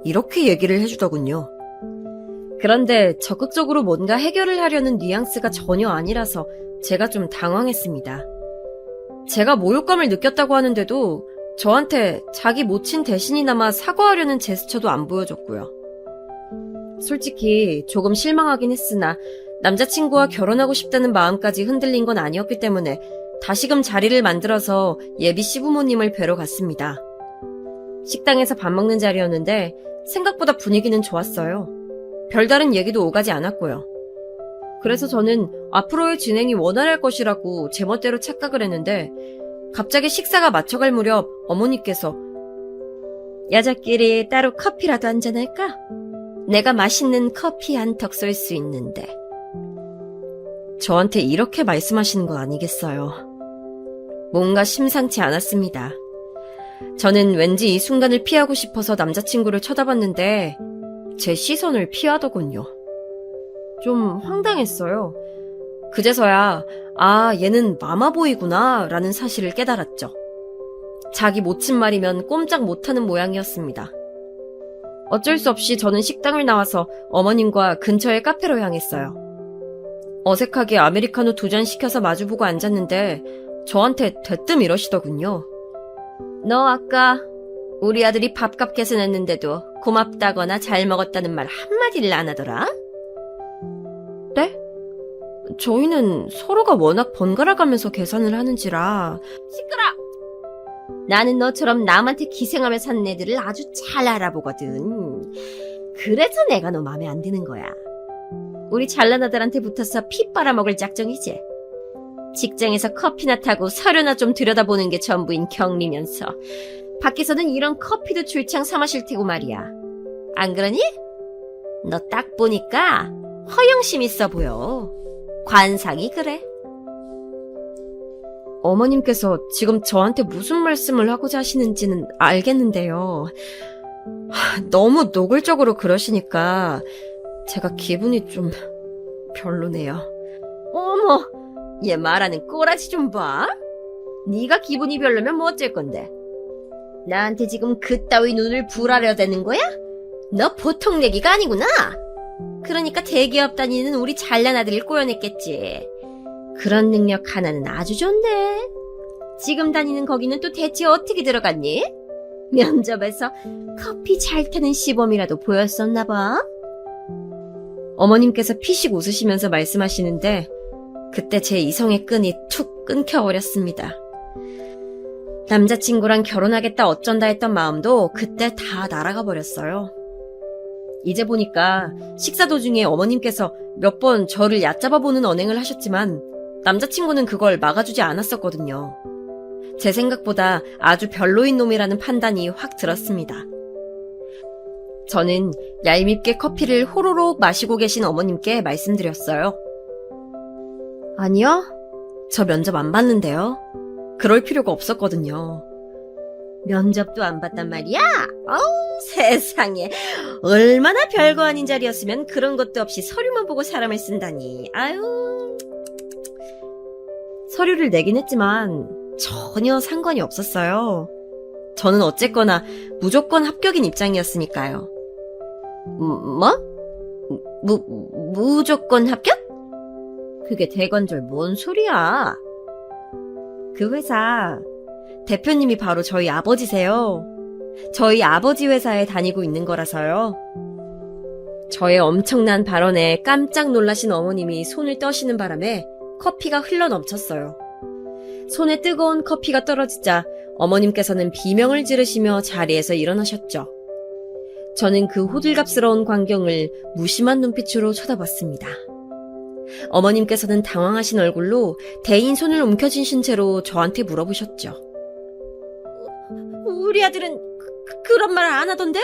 이렇게 얘기를 해주더군요. 그런데 적극적으로 뭔가 해결을 하려는 뉘앙스가 전혀 아니라서 제가 좀 당황했습니다. 제가 모욕감을 느꼈다고 하는데도 저한테 자기 모친 대신이나마 사과하려는 제스처도 안 보여줬고요. 솔직히 조금 실망하긴 했으나 남자친구와 결혼하고 싶다는 마음까지 흔들린 건 아니었기 때문에 다시금 자리를 만들어서 예비 시부모님을 뵈러 갔습니다. 식당에서 밥 먹는 자리였는데 생각보다 분위기는 좋았어요. 별다른 얘기도 오가지 않았고요. 그래서 저는 앞으로의 진행이 원활할 것이라고 제멋대로 착각을 했는데 갑자기 식사가 맞춰갈 무렵 어머니께서 여자끼리 따로 커피라도 한잔할까? 내가 맛있는 커피 한 턱 쏠 수 있는데. 저한테 이렇게 말씀하시는 건 아니겠어요. 뭔가 심상치 않았습니다. 저는 왠지 이 순간을 피하고 싶어서 남자친구를 쳐다봤는데 제 시선을 피하더군요. 좀 황당했어요. 그제서야 얘는 마마보이구나 라는 사실을 깨달았죠. 자기 모친 말이면 꼼짝 못하는 모양이었습니다. 어쩔 수 없이 저는 식당을 나와서 어머님과 근처의 카페로 향했어요. 어색하게 아메리카노 2잔 시켜서 마주보고 앉았는데 저한테 대뜸 이러시더군요. 너 아까 우리 아들이 밥값 계산했는데도 고맙다거나 잘 먹었다는 말 한마디를 안 하더라? 네? 저희는 서로가 워낙 번갈아가면서 계산을 하는지라. 시끄러! 나는 너처럼 남한테 기생하며 사는 애들을 아주 잘 알아보거든. 그래서 내가 너 마음에 안 드는 거야. 우리 잘난 아들한테 붙어서 피 빨아먹을 작정이지. 직장에서 커피나 타고 서류나 좀 들여다보는 게 전부인 경리면서 밖에서는 이런 커피도 줄창 사 마실 테고 말이야. 안 그러니? 너 딱 보니까 허영심 있어 보여. 관상이 그래. 어머님께서 지금 저한테 무슨 말씀을 하고자 하시는지는 알겠는데요. 너무 노골적으로 그러시니까 제가 기분이 좀 별로네요. 어머, 얘 말하는 꼬라지 좀 봐. 네가 기분이 별로면 뭐 어쩔 건데. 나한테 지금 그따위 눈을 불하려대는 거야? 너 보통 내기가 아니구나. 그러니까 대기업 다니는 우리 잘난 아들을 꼬여냈겠지. 그런 능력 하나는 아주 좋네. 지금 다니는 거기는 또 대체 어떻게 들어갔니? 면접에서 커피 잘 타는 시범이라도 보였었나 봐. 어머님께서 피식 웃으시면서 말씀하시는데 그때 제 이성의 끈이 툭 끊겨버렸습니다. 남자친구랑 결혼하겠다 어쩐다 했던 마음도 그때 다 날아가 버렸어요. 이제 보니까 식사 도중에 어머님께서 몇 번 저를 얕잡아 보는 언행을 하셨지만 남자친구는 그걸 막아주지 않았었거든요. 제 생각보다 아주 별로인 놈이라는 판단이 확 들었습니다. 저는 얄밉게 커피를 호로록 마시고 계신 어머님께 말씀드렸어요. 아니요, 저 면접 안 봤는데요. 그럴 필요가 없었거든요. 면접도 안 봤단 말이야? 어우, 세상에. 얼마나 별거 아닌 자리였으면 그런 것도 없이 서류만 보고 사람을 쓴다니. 아유. 서류를 내긴 했지만 전혀 상관이 없었어요. 저는 어쨌거나 무조건 합격인 입장이었으니까요. 뭐? 무조건 합격? 그게 대관절 뭔 소리야? 그 회사 대표님이 바로 저희 아버지세요. 저희 아버지 회사에 다니고 있는 거라서요. 저의 엄청난 발언에 깜짝 놀라신 어머님이 손을 떠시는 바람에 커피가 흘러넘쳤어요. 손에 뜨거운 커피가 떨어지자 어머님께서는 비명을 지르시며 자리에서 일어나셨죠. 저는 그 호들갑스러운 광경을 무심한 눈빛으로 쳐다봤습니다. 어머님께서는 당황하신 얼굴로 대인 손을 움켜쥐신 채로 저한테 물어보셨죠. 우리 아들은 그런 말 안 하던데?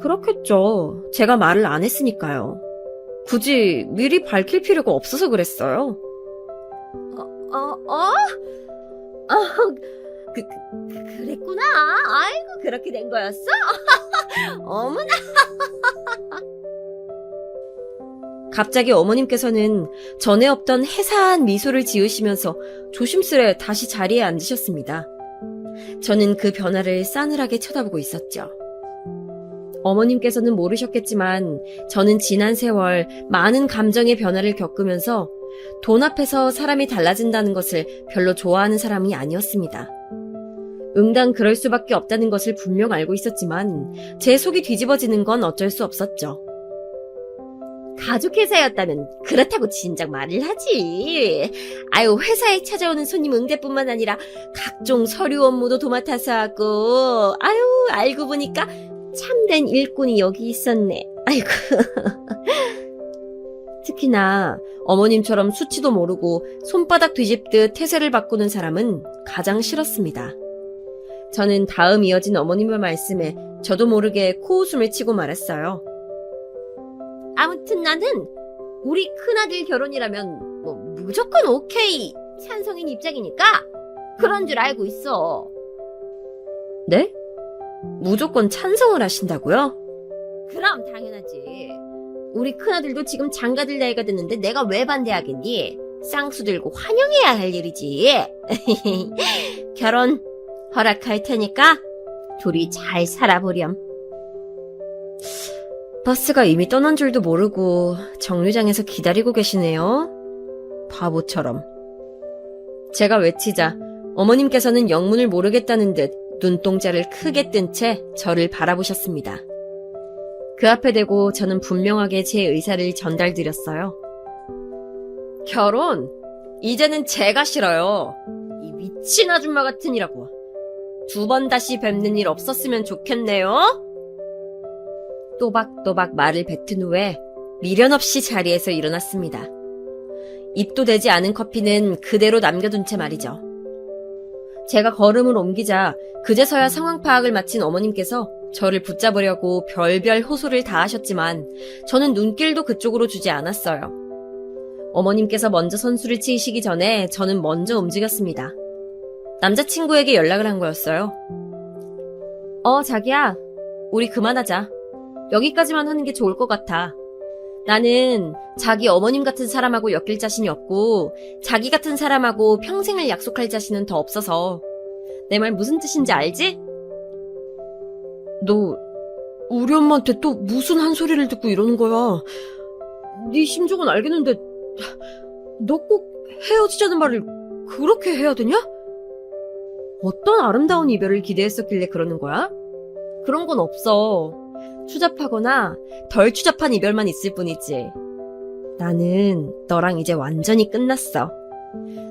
그렇겠죠. 제가 말을 안 했으니까요. 굳이 미리 밝힐 필요가 없어서 그랬어요. 그랬구나. 아이고, 그렇게 된 거였어? 어머나. 갑자기 어머님께서는 전에 없던 해사한 미소를 지으시면서 조심스레 다시 자리에 앉으셨습니다. 저는 그 변화를 싸늘하게 쳐다보고 있었죠. 어머님께서는 모르셨겠지만 저는 지난 세월 많은 감정의 변화를 겪으면서 돈 앞에서 사람이 달라진다는 것을 별로 좋아하는 사람이 아니었습니다. 응당 그럴 수밖에 없다는 것을 분명 알고 있었지만 제 속이 뒤집어지는 건 어쩔 수 없었죠. 가족 회사였다면 그렇다고 진작 말을 하지. 아유, 회사에 찾아오는 손님 응대뿐만 아니라 각종 서류 업무도 도맡아서 하고, 아유, 알고 보니까 참된 일꾼이 여기 있었네. 아이고. 특히나 어머님처럼 수치도 모르고 손바닥 뒤집듯 태세를 바꾸는 사람은 가장 싫었습니다. 저는 다음 이어진 어머님의 말씀에 저도 모르게 코웃음을 치고 말았어요. 아무튼 나는 우리 큰아들 결혼이라면 뭐 무조건 오케이 찬성인 입장이니까 그런 줄 알고 있어. 네? 무조건 찬성을 하신다고요? 그럼 당연하지. 우리 큰아들도 지금 장가들 나이가 됐는데 내가 왜 반대하겠니? 쌍수 들고 환영해야 할 일이지. 결혼 허락할 테니까 둘이 잘 살아보렴. 버스가 이미 떠난 줄도 모르고 정류장에서 기다리고 계시네요. 바보처럼. 제가 외치자 어머님께서는 영문을 모르겠다는 듯 눈동자를 크게 뜬 채 저를 바라보셨습니다. 그 앞에 대고 저는 분명하게 제 의사를 전달드렸어요. 결혼? 이제는 제가 싫어요. 이 미친 아줌마 같으니라고. 2번 다시 뵙는 일 없었으면 좋겠네요. 또박또박 말을 뱉은 후에 미련 없이 자리에서 일어났습니다. 입도 되지 않은 커피는 그대로 남겨둔 채 말이죠. 제가 걸음을 옮기자 그제서야 상황 파악을 마친 어머님께서 저를 붙잡으려고 별별 호소를 다 하셨지만 저는 눈길도 그쪽으로 주지 않았어요. 어머님께서 먼저 선수를 치시기 전에 저는 먼저 움직였습니다. 남자친구에게 연락을 한 거였어요. 자기야, 우리 그만하자. 여기까지만 하는 게 좋을 것 같아. 나는 자기 어머님 같은 사람하고 엮일 자신이 없고 자기 같은 사람하고 평생을 약속할 자신은 더 없어서. 내 말 무슨 뜻인지 알지? 너 우리 엄마한테 또 무슨 한 소리를 듣고 이러는 거야. 네 심정은 알겠는데 너 꼭 헤어지자는 말을 그렇게 해야 되냐? 어떤 아름다운 이별을 기대했었길래 그러는 거야? 그런 건 없어. 추잡하거나 덜 추잡한 이별만 있을 뿐이지. 나는 너랑 이제 완전히 끝났어.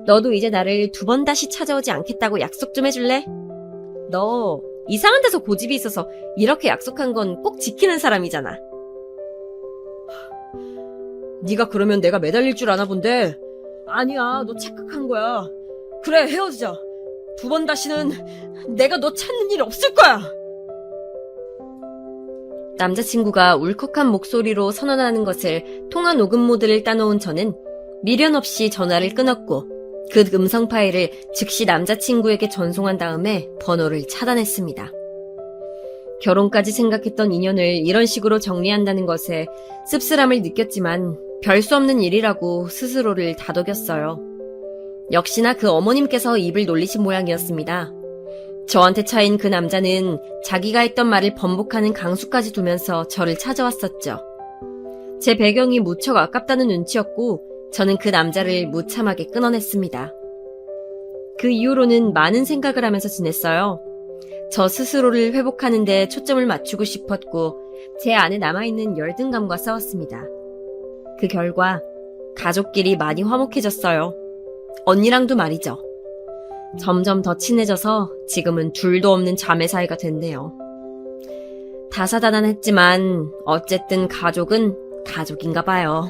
너도 이제 나를 2번 다시 찾아오지 않겠다고 약속 좀 해줄래? 너 이상한 데서 고집이 있어서 이렇게 약속한 건 꼭 지키는 사람이잖아. 네가 그러면 내가 매달릴 줄 아나 본데. 아니야, 너 착각한 거야. 그래, 헤어지자. 2번 다시는 내가 너 찾는 일 없을 거야. 남자친구가 울컥한 목소리로 선언하는 것을 통화 녹음 모드를 따놓은 저는 미련 없이 전화를 끊었고 그 음성 파일을 즉시 남자친구에게 전송한 다음에 번호를 차단했습니다. 결혼까지 생각했던 인연을 이런 식으로 정리한다는 것에 씁쓸함을 느꼈지만 별 수 없는 일이라고 스스로를 다독였어요. 역시나 그 어머님께서 입을 놀리신 모양이었습니다. 저한테 차인 그 남자는 자기가 했던 말을 번복하는 강수까지 두면서 저를 찾아왔었죠. 제 배경이 무척 아깝다는 눈치였고 저는 그 남자를 무참하게 끊어냈습니다. 그 이후로는 많은 생각을 하면서 지냈어요. 저 스스로를 회복하는 데 초점을 맞추고 싶었고 제 안에 남아있는 열등감과 싸웠습니다. 그 결과 가족끼리 많이 화목해졌어요. 언니랑도 말이죠. 점점 더 친해져서 지금은 둘도 없는 자매 사이가 됐네요. 다사다난했지만 어쨌든 가족은 가족인가 봐요.